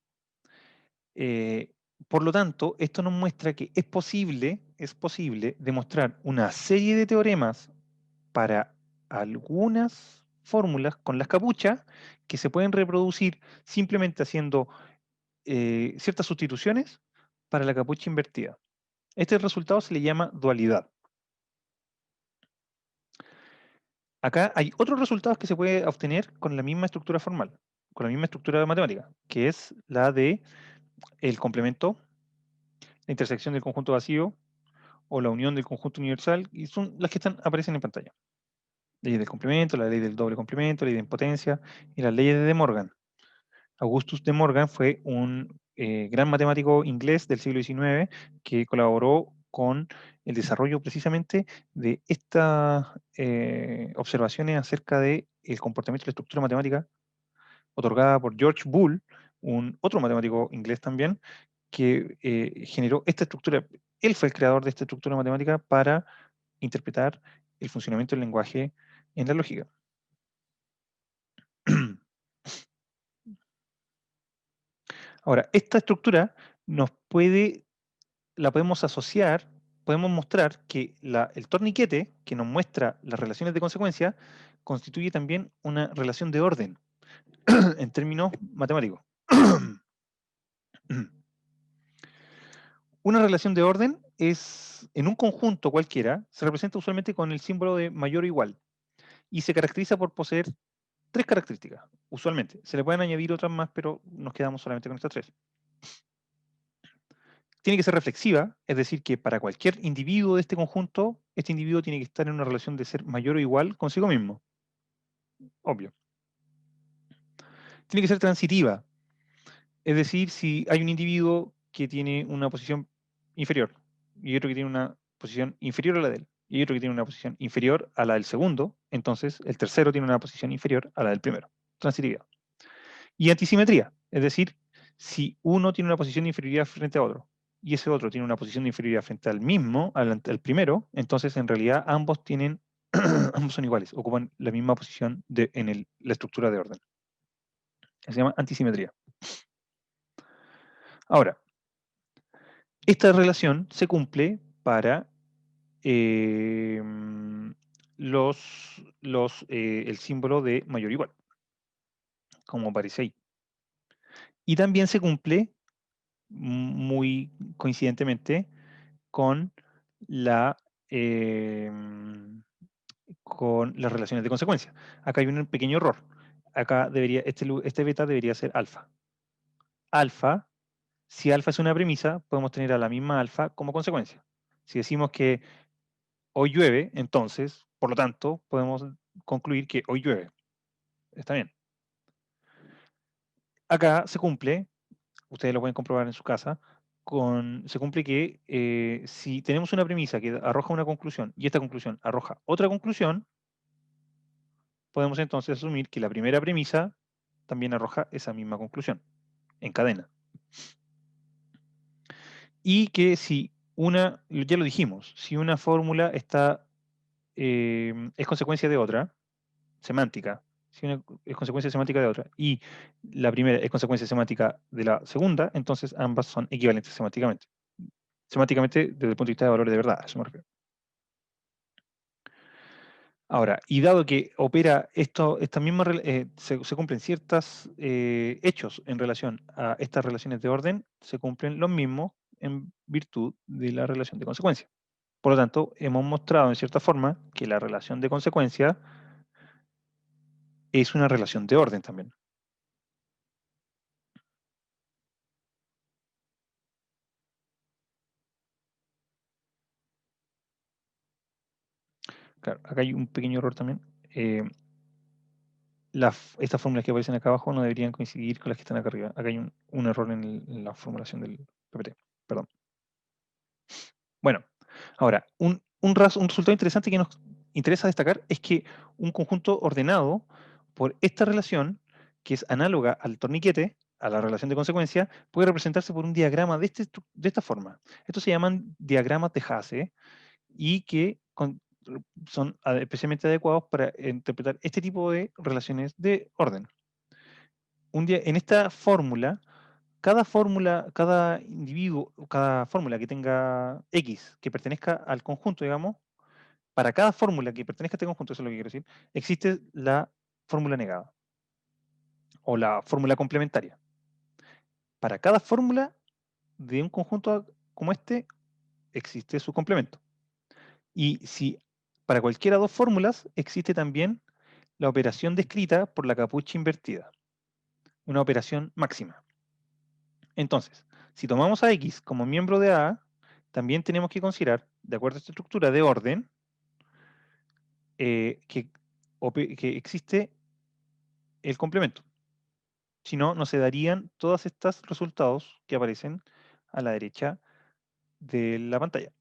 Por lo tanto, esto nos muestra que es posible demostrar una serie de teoremas para algunas fórmulas con las capuchas que se pueden reproducir simplemente haciendo ciertas sustituciones para la capucha invertida. Este resultado se le llama dualidad. Acá hay otros resultados que se puede obtener con la misma estructura formal, con la misma estructura matemática, que es la de el complemento, la intersección del conjunto vacío o la unión del conjunto universal, y son las que aparecen en pantalla. Ley del complemento, la ley del doble complemento, la ley de impotencia y las leyes de De Morgan. Augustus De Morgan fue un gran matemático inglés del siglo XIX que colaboró con el desarrollo precisamente de estas observaciones acerca del comportamiento de la estructura matemática otorgada por George Boole, otro matemático inglés también, que generó esta estructura. Él fue el creador de esta estructura matemática para interpretar el funcionamiento del lenguaje en la lógica. Ahora, esta estructura la podemos asociar, podemos mostrar que el torniquete, que nos muestra las relaciones de consecuencia, constituye también una relación de orden en términos matemáticos. Una relación de orden es, en un conjunto cualquiera, se representa usualmente con el símbolo de mayor o igual y se caracteriza por poseer tres características, usualmente. Se le pueden añadir otras más, pero nos quedamos solamente con estas tres. Tiene que ser reflexiva, es decir, que para cualquier individuo de este conjunto, este individuo tiene que estar en una relación de ser mayor o igual consigo mismo. Obvio. Tiene que ser transitiva, es decir, si hay un individuo que tiene una posición inferior y otro que tiene una posición inferior a la de él, y otro que tiene una posición inferior a la del segundo, entonces el tercero tiene una posición inferior a la del primero. Transitividad. Y antisimetría, es decir, si uno tiene una posición de inferioridad frente a otro, y ese otro tiene una posición de inferioridad frente al mismo, al primero, entonces en realidad ambos tienen, ambos son iguales, ocupan la misma posición en la estructura de orden. Se llama antisimetría. Ahora, esta relación se cumple para el símbolo de mayor o igual, como aparece ahí. Y también se cumple muy coincidentemente con la con las relaciones de consecuencia. Acá hay un pequeño error. Acá este beta debería ser alfa. Alfa, si alfa es una premisa, podemos tener a la misma alfa como consecuencia. Si decimos que hoy llueve, entonces, por lo tanto, podemos concluir que hoy llueve. Está bien. Acá se cumple, ustedes lo pueden comprobar en su casa, se cumple que si tenemos una premisa que arroja una conclusión y esta conclusión arroja otra conclusión, podemos entonces asumir que la primera premisa también arroja esa misma conclusión en cadena. Y que si ya lo dijimos, si una fórmula es consecuencia de otra, semántica, Si una es consecuencia semántica de otra, y la primera es consecuencia semántica de la segunda, entonces ambas son equivalentes semánticamente. Semánticamente, desde el punto de vista de valores de verdad, a eso me refiero. Ahora, y dado que opera esto, esta misma, se cumplen ciertos hechos en relación a estas relaciones de orden, se cumplen los mismos en virtud de la relación de consecuencia. Por lo tanto, hemos mostrado en cierta forma que la relación de consecuencia es una relación de orden también. Claro, acá hay un pequeño error también. Estas fórmulas que aparecen acá abajo no deberían coincidir con las que están acá arriba. Acá hay un error en la formulación del PPT. Perdón. Bueno, ahora, un resultado interesante que nos interesa destacar es que un conjunto ordenado por esta relación, que es análoga al torniquete, a la relación de consecuencia, puede representarse por un diagrama de esta forma. Estos se llaman diagramas de Hasse y que son especialmente adecuados para interpretar este tipo de relaciones de orden. En esta fórmula, cada individuo, cada fórmula que tenga X, que pertenezca al conjunto, digamos, para cada fórmula que pertenezca a este conjunto, eso es lo que quiero decir, existe la fórmula negada o la fórmula complementaria. Para cada fórmula de un conjunto como este, existe su complemento. Y si para cualquiera de dos fórmulas existe también la operación descrita por la capucha invertida, una operación máxima. Entonces, si tomamos a X como miembro de A, también tenemos que considerar, de acuerdo a esta estructura de orden, que existe el complemento. Si no, no se darían todos estos resultados que aparecen a la derecha de la pantalla.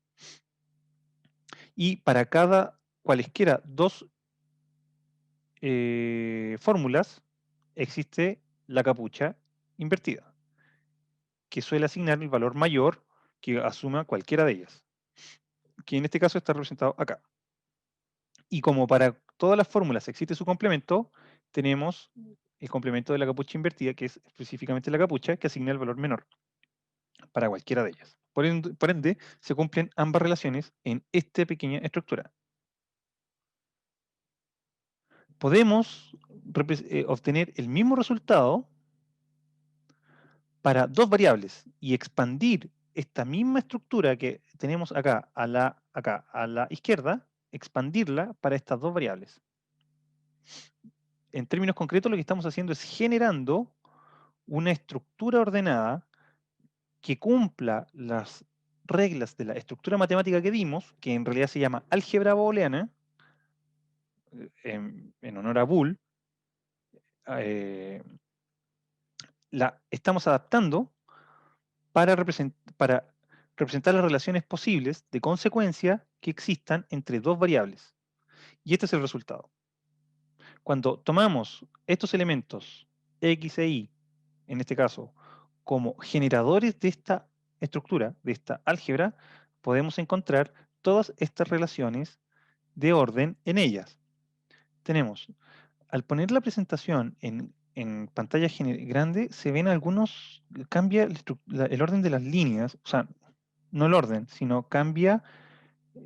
Y para cada cualesquiera dos fórmulas, existe la capucha invertida, que suele asignar el valor mayor que asuma cualquiera de ellas, que en este caso está representado acá. Y como para todas las fórmulas existe su complemento, tenemos el complemento de la capucha invertida, que es específicamente la capucha, que asigna el valor menor para cualquiera de ellas. Por ende, se cumplen ambas relaciones en esta pequeña estructura. Podemos obtener el mismo resultado para dos variables y expandir esta misma estructura que tenemos acá a la izquierda, expandirla para estas dos variables. En términos concretos, lo que estamos haciendo es generando una estructura ordenada que cumpla las reglas de la estructura matemática que dimos, que en realidad se llama álgebra booleana, en honor a Boole, eh, la estamos adaptando para representar las relaciones posibles de consecuencia que existan entre dos variables. Y este es el resultado. Cuando tomamos estos elementos X e Y, en este caso, como generadores de esta estructura, de esta álgebra, podemos encontrar todas estas relaciones de orden en ellas. Tenemos, al poner la presentación en pantalla grande, se ven algunos, cambia el orden de las líneas, o sea, no el orden, sino cambia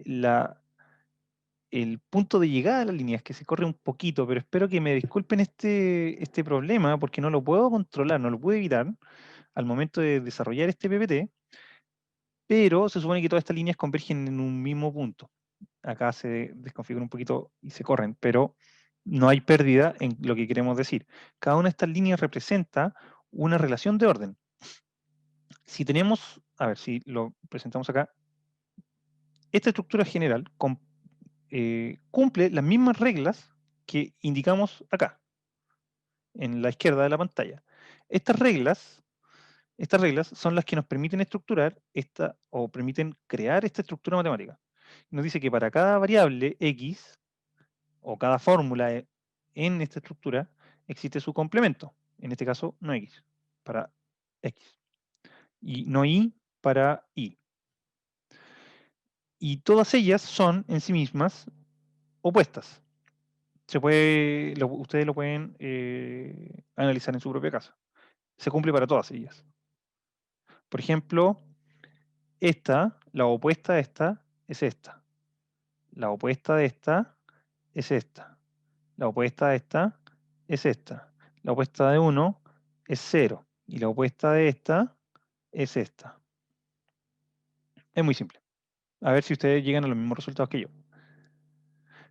la, el punto de llegada de las líneas, que se corre un poquito, pero espero que me disculpen este problema, porque no lo puedo controlar, no lo puedo evitar al momento de desarrollar este PPT, pero se supone que todas estas líneas convergen en un mismo punto. Acá se desconfigura un poquito y se corren, pero no hay pérdida en lo que queremos decir. Cada una de estas líneas representa una relación de orden. Si tenemos, a ver si lo presentamos acá, esta estructura general cumple las mismas reglas que indicamos acá, en la izquierda de la pantalla. Estas reglas son las que nos permiten estructurar o permiten crear esta estructura matemática. Nos dice que para cada variable X, o cada fórmula en esta estructura, existe su complemento. En este caso, no X, para X. Y no Y para Y. Y todas ellas son en sí mismas opuestas. ustedes lo pueden analizar en su propia casa. Se cumple para todas ellas. Por ejemplo, la opuesta a esta es esta. La opuesta de esta es esta. La opuesta de esta es esta. La opuesta de 1 es 0. Y la opuesta de esta es esta. Es muy simple. A ver si ustedes llegan a los mismos resultados que yo.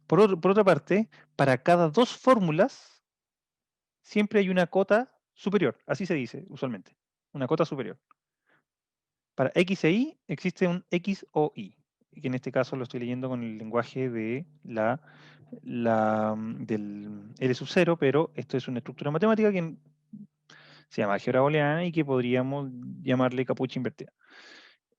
Por otra parte, para cada dos fórmulas, siempre hay una cota superior. Así se dice usualmente. Una cota superior. Para X e Y existe un X o Y. Que en este caso lo estoy leyendo con el lenguaje de del L sub 0, pero esto es una estructura matemática que se llama álgebra booleana y que podríamos llamarle capucha invertida.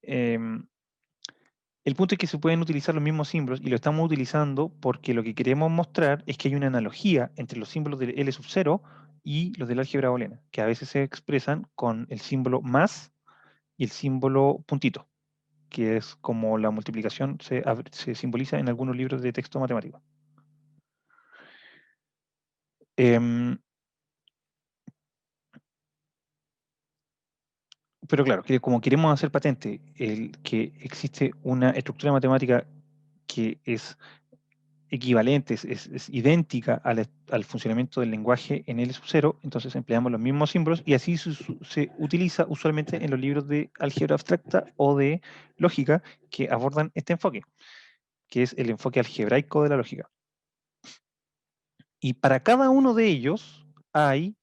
El punto es que se pueden utilizar los mismos símbolos y lo estamos utilizando porque lo que queremos mostrar es que hay una analogía entre los símbolos del L sub 0 y los del álgebra booleana, que a veces se expresan con el símbolo más y el símbolo puntito, que es como la multiplicación se simboliza en algunos libros de texto matemático. Pero claro, que como queremos hacer patente el que existe una estructura matemática que es equivalente, es idéntica al funcionamiento del lenguaje en L sub 0, entonces empleamos los mismos símbolos y así se utiliza usualmente en los libros de álgebra abstracta o de lógica que abordan este enfoque, que es el enfoque algebraico de la lógica. Y para cada uno de ellos hay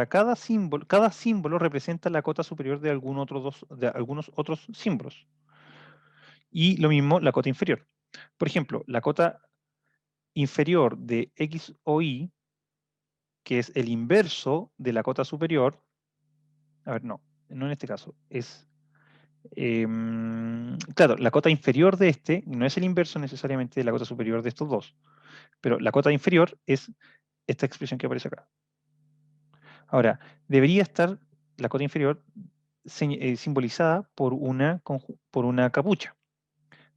cada símbolo representa la cota superior de algunos otros símbolos. Y lo mismo la cota inferior. Por ejemplo, la cota inferior de X o Y, que es el inverso de la cota superior, a ver, no en este caso, claro, la cota inferior de este no es el inverso necesariamente de la cota superior de estos dos, pero la cota inferior es esta expresión que aparece acá. Ahora, debería estar la cota inferior simbolizada por una capucha,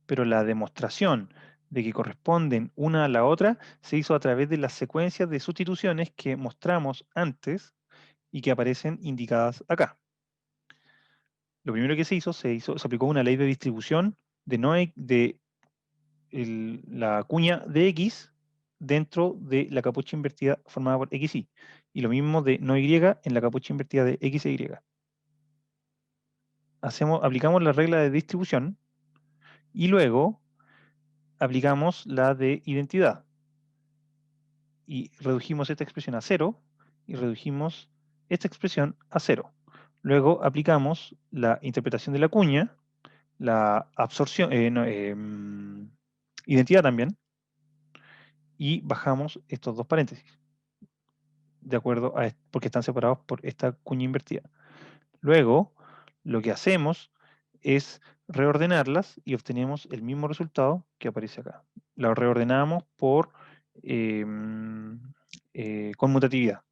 pero la demostración de que corresponden una a la otra se hizo a través de las secuencias de sustituciones que mostramos antes y que aparecen indicadas acá. Lo primero que se aplicó una ley de distribución de la cuña de X dentro de la capucha invertida formada por XY. Y lo mismo de no Y en la capucha invertida de X e Y. Aplicamos la regla de distribución y luego aplicamos la de identidad. Y redujimos esta expresión a 0 y redujimos esta expresión a 0. Luego aplicamos la interpretación de la cuña, la absorción, identidad también, y bajamos estos dos paréntesis, de acuerdo porque están separados por esta cuña invertida. Luego, lo que hacemos es reordenarlas y obtenemos el mismo resultado que aparece acá. Lo reordenamos por conmutatividad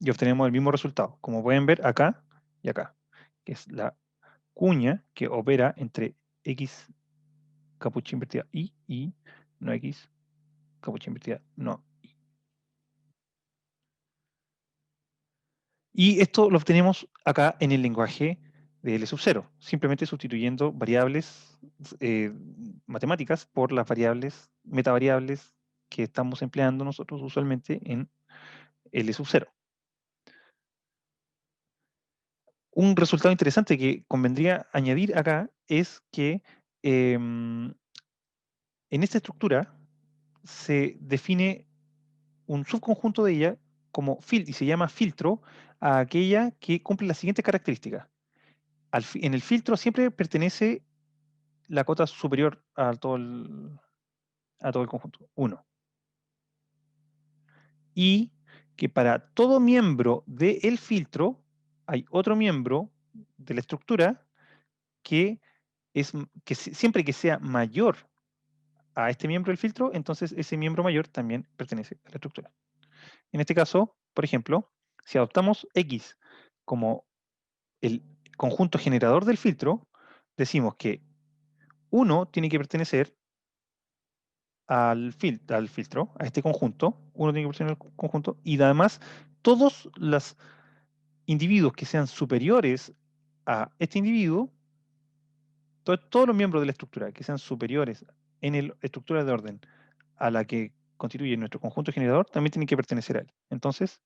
y obtenemos el mismo resultado, como pueden ver acá y acá, que es la cuña que opera entre X capucha invertida y no X capucha invertida no. Y esto lo obtenemos acá en el lenguaje de L sub 0, simplemente sustituyendo variables matemáticas por las variables, metavariables que estamos empleando nosotros usualmente en L sub 0. Un resultado interesante que convendría añadir acá es que en esta estructura se define un subconjunto de ella y se llama filtro a aquella que cumple las siguientes características. En el filtro siempre pertenece la cota superior a todo el conjunto, 1. Y que para todo miembro del filtro hay otro miembro de la estructura que siempre que sea mayor a este miembro del filtro, entonces ese miembro mayor también pertenece a la estructura. En este caso, por ejemplo, si adoptamos X como el conjunto generador del filtro, decimos que 1 tiene que pertenecer al filtro, a este conjunto, uno tiene que presionar el conjunto, y además todos los individuos que sean superiores a este individuo, todos los miembros de la estructura que sean superiores en la estructura de orden a la que constituye nuestro conjunto generador, también tienen que pertenecer a él. Entonces,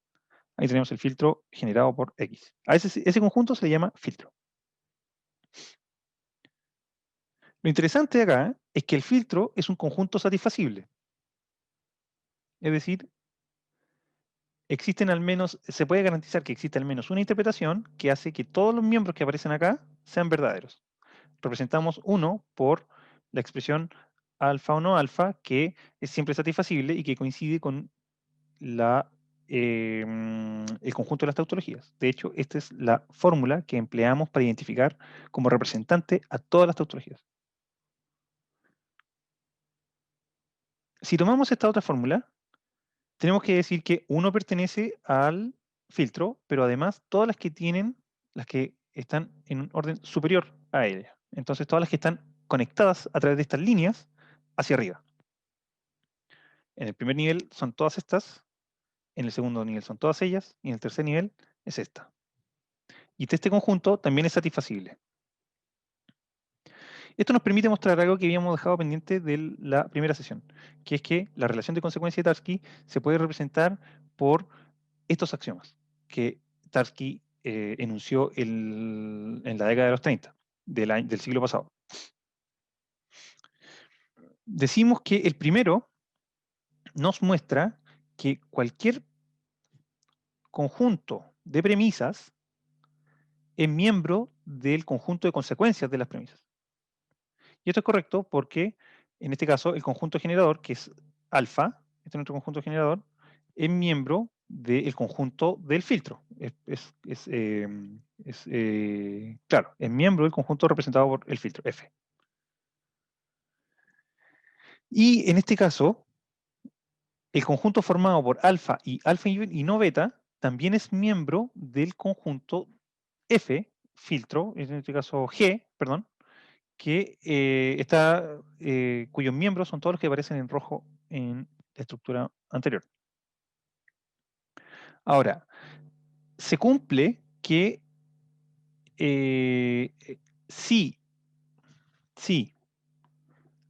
ahí tenemos el filtro generado por X. A ese conjunto se le llama filtro. Lo interesante de acá es que el filtro es un conjunto satisfacible. Es decir, existen al menos, se puede garantizar que existe al menos una interpretación que hace que todos los miembros que aparecen acá sean verdaderos. Representamos uno por la expresión alfa o no alfa, que es siempre satisfacible y que coincide con el conjunto de las tautologías. De hecho, esta es la fórmula que empleamos para identificar como representante a todas las tautologías. Si tomamos esta otra fórmula, tenemos que decir que uno pertenece al filtro, pero además todas las que están en un orden superior a ella. Entonces, todas las que están conectadas a través de estas líneas hacia arriba. En el primer nivel son todas estas, en el segundo nivel son todas ellas, y en el tercer nivel es esta. Y este conjunto también es satisfacible. Esto nos permite mostrar algo que habíamos dejado pendiente de la primera sesión, que es que la relación de consecuencia de Tarski se puede representar por estos axiomas que Tarski enunció en la década de los 30 del siglo pasado. Decimos que el primero nos muestra que cualquier conjunto de premisas es miembro del conjunto de consecuencias de las premisas. Y esto es correcto porque, en este caso, el conjunto generador, que es alfa, este es nuestro conjunto generador, es miembro del conjunto del filtro. Claro, es miembro del conjunto representado por el filtro, F. Y en este caso, el conjunto formado por alfa y no beta también es miembro del conjunto F, filtro, en este caso G, perdón, que cuyos miembros son todos los que aparecen en rojo en la estructura anterior. Ahora, se cumple que si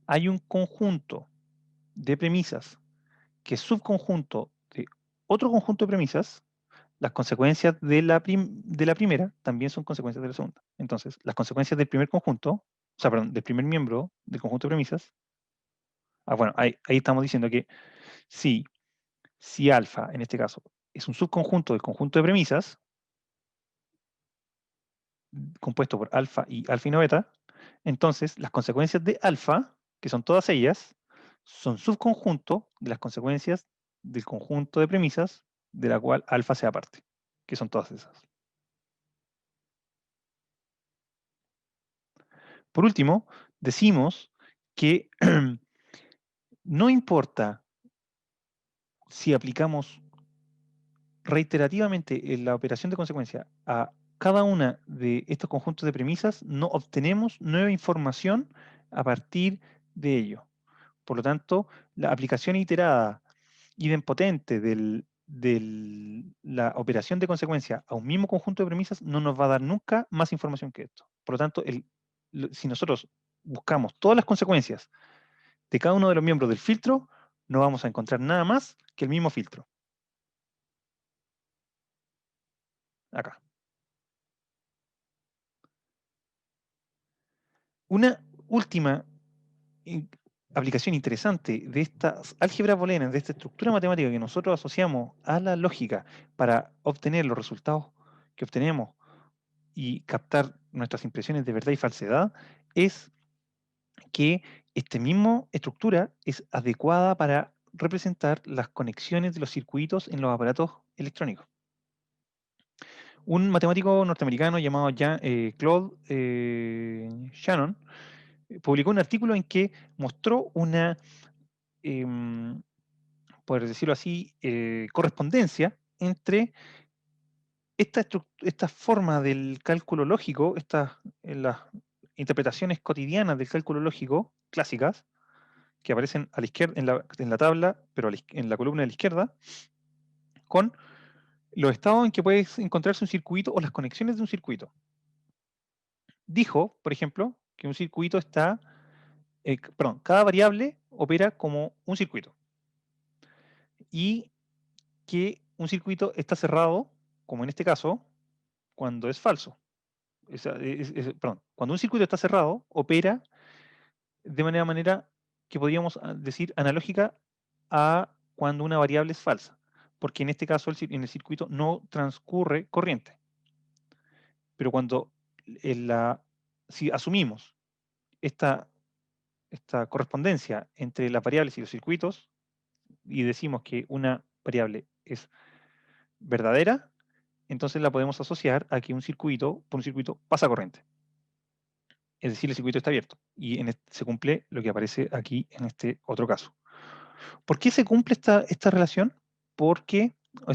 hay un conjunto de premisas que es subconjunto de otro conjunto de premisas, las consecuencias de la primera también son consecuencias de la segunda. Entonces, las consecuencias del primer conjunto, o sea, perdón, del primer miembro del conjunto de premisas, bueno, ahí estamos diciendo que si alfa, en este caso, es un subconjunto del conjunto de premisas, compuesto por alfa y no beta, entonces las consecuencias de alfa, que son todas ellas, son subconjunto de las consecuencias del conjunto de premisas de la cual alfa sea parte, que son todas esas. Por último, decimos que no importa si aplicamos reiterativamente en la operación de consecuencia a cada una de estos conjuntos de premisas, no obtenemos nueva información a partir de ello. Por lo tanto, la aplicación iterada idempotente de la operación de consecuencia a un mismo conjunto de premisas no nos va a dar nunca más información que esto. Por lo tanto, si nosotros buscamos todas las consecuencias de cada uno de los miembros del filtro, no vamos a encontrar nada más que el mismo filtro. Acá. Una última aplicación interesante de estas álgebras booleanas, de esta estructura matemática que nosotros asociamos a la lógica para obtener los resultados que obtenemos y captar nuestras impresiones de verdad y falsedad, es que esta misma estructura es adecuada para representar las conexiones de los circuitos en los aparatos electrónicos. Un matemático norteamericano llamado Claude Shannon publicó un artículo en que mostró una, por decirlo así, correspondencia entre esta forma del cálculo lógico, las interpretaciones cotidianas del cálculo lógico clásicas, que aparecen a la izquierda, en la tabla, pero en la columna de la izquierda, con los estados en que puede encontrarse un circuito o las conexiones de un circuito. Dijo, por ejemplo, que un circuito está, perdón, cada variable opera como un circuito y que un circuito está cerrado, como en este caso, cuando es falso. Perdón, cuando un circuito está cerrado, opera de manera que podríamos decir analógica a cuando una variable es falsa, porque en este caso en el circuito no transcurre corriente. Pero si asumimos esta correspondencia entre las variables y los circuitos y decimos que una variable es verdadera, entonces la podemos asociar a que por un circuito pasa corriente. Es decir, el circuito está abierto. Y se cumple lo que aparece aquí en este otro caso. ¿Por qué se cumple esta relación?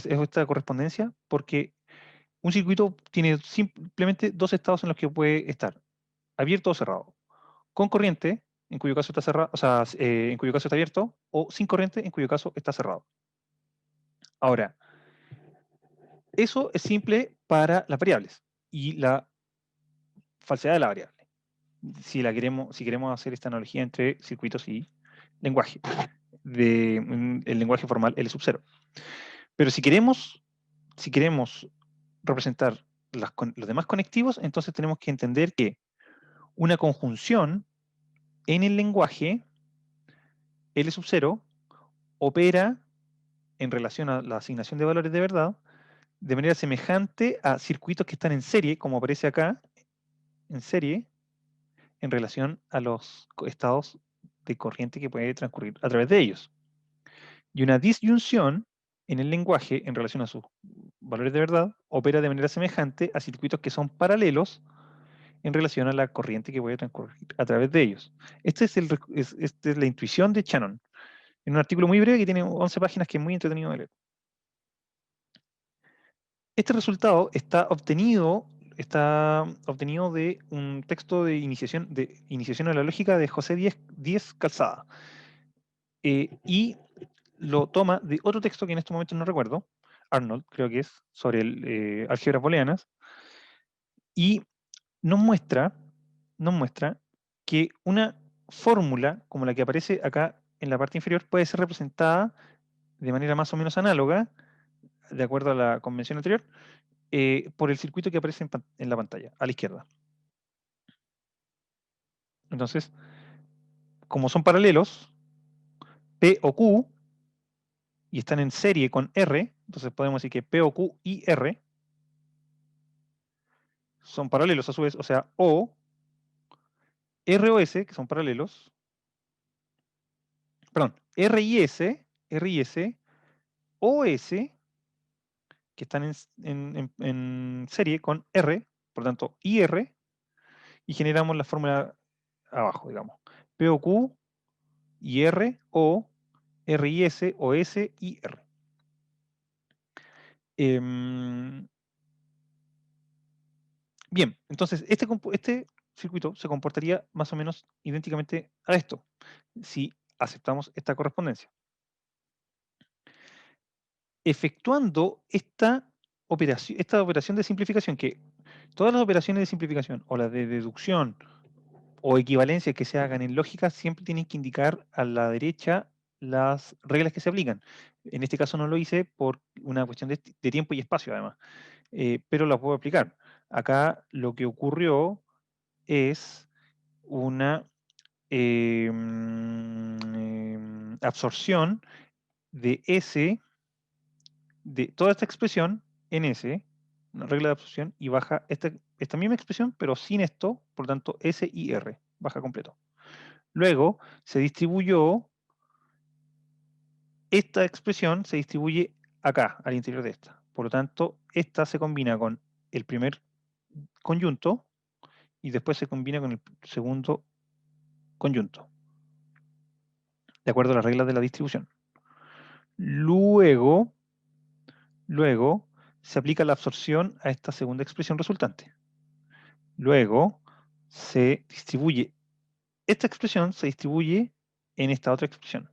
Esta correspondencia, porque un circuito tiene simplemente dos estados en los que puede estar, abierto o cerrado. Con corriente, en cuyo caso está cerrado, o sea, en cuyo caso está abierto, o sin corriente, en cuyo caso está cerrado. Ahora, eso es simple para las variables y la falsedad de la variable. Si queremos hacer esta analogía entre circuitos y lenguaje, el lenguaje formal L sub 0. Pero si queremos representar los demás conectivos, entonces tenemos que entender que una conjunción en el lenguaje L sub 0 opera en relación a la asignación de valores de verdad de manera semejante a circuitos que están en serie, como aparece acá, en serie, en relación a los estados de corriente que puede transcurrir a través de ellos. Y una disyunción en el lenguaje en relación a sus valores de verdad opera de manera semejante a circuitos que son paralelos en relación a la corriente que puede transcurrir a través de ellos. Esta es la intuición de Shannon, en un artículo muy breve que tiene 11 páginas que es muy entretenido de leer. Este resultado está obtenido de un texto de iniciación a la lógica de José Díez Calzada. Y lo toma de otro texto que en este momento no recuerdo, Arnold, creo que es, sobre álgebras booleanas, y nos muestra que una fórmula como la que aparece acá en la parte inferior puede ser representada de manera más o menos análoga, de acuerdo a la convención anterior, por el circuito que aparece en la pantalla, a la izquierda. Entonces, como son paralelos, P o Q, y están en serie con R, entonces podemos decir que P o Q y R son paralelos a su vez, o sea, O, R o S, que son paralelos, perdón, R y S, o S, que están en serie con R, por lo tanto, IR, y generamos la fórmula abajo, digamos. P o Q, IR, O, R y S, o S, IR. Bien, entonces este circuito se comportaría más o menos idénticamente a esto, si aceptamos esta correspondencia. Efectuando esta operación de simplificación, que todas las operaciones de simplificación o las de deducción o equivalencia que se hagan en lógica siempre tienen que indicar a la derecha las reglas que se aplican. En este caso no lo hice por una cuestión de tiempo y espacio además, pero la puedo aplicar. Acá lo que ocurrió es una absorción de S, de toda esta expresión en S, una regla de absorción, y baja esta misma expresión, pero sin esto, por lo tanto S y R, baja completo. Luego se distribuyó, esta expresión se distribuye acá, al interior de esta. Por lo tanto, esta se combina con el primer conjunto y después se combina con el segundo conjunto, de acuerdo a las reglas de la distribución. Luego se aplica la absorción a esta segunda expresión resultante. Luego se distribuye, esta expresión se distribuye en esta otra expresión.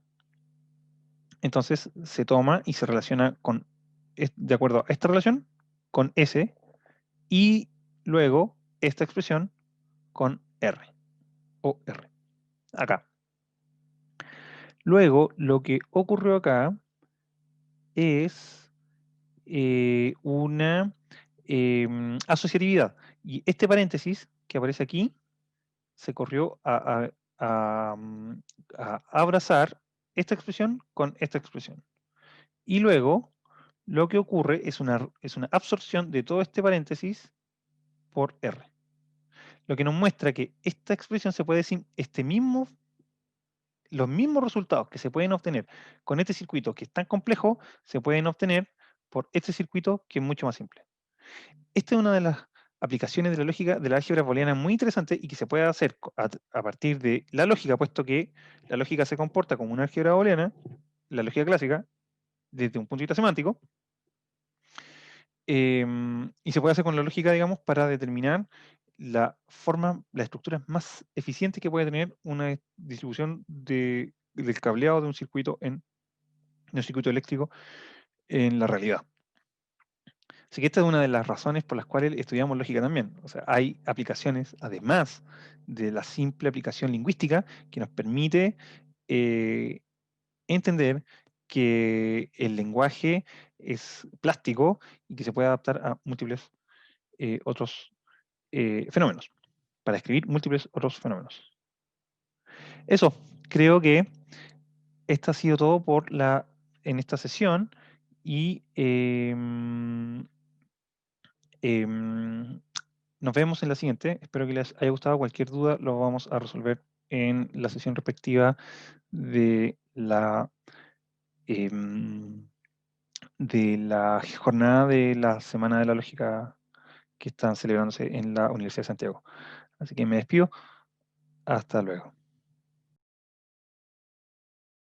Entonces se toma y se relaciona con, de acuerdo a esta relación, con S, y luego esta expresión con R, o R, acá. Luego, lo que ocurrió acá es una asociatividad. Y este paréntesis que aparece aquí se corrió a abrazar esta expresión con esta expresión. Y luego, lo que ocurre es una absorción de todo este paréntesis por R. Lo que nos muestra que esta expresión se puede decir, los mismos resultados que se pueden obtener con este circuito que es tan complejo, se pueden obtener por este circuito que es mucho más simple. Esta es una de las aplicaciones de la lógica de la álgebra booleana muy interesante y que se puede hacer a partir de la lógica, puesto que la lógica se comporta como una álgebra booleana, la lógica clásica, desde un punto de vista semántico, y se puede hacer con la lógica, digamos, para determinar la forma, las estructuras más eficientes que puede tener una distribución del cableado de un circuito eléctrico en la realidad. Así que esta es una de las razones por las cuales estudiamos lógica también. O sea, hay aplicaciones, además de la simple aplicación lingüística, que nos permite entender que el lenguaje es plástico y que se puede adaptar a múltiples otros fenómenos, para escribir múltiples otros fenómenos. Eso, creo que esto ha sido todo en esta sesión y nos vemos en la siguiente. Espero que les haya gustado. Cualquier duda lo vamos a resolver en la sesión respectiva de em, de la jornada de la Semana de la Lógica que están celebrándose en la Universidad de Santiago. Así que me despido. Hasta luego.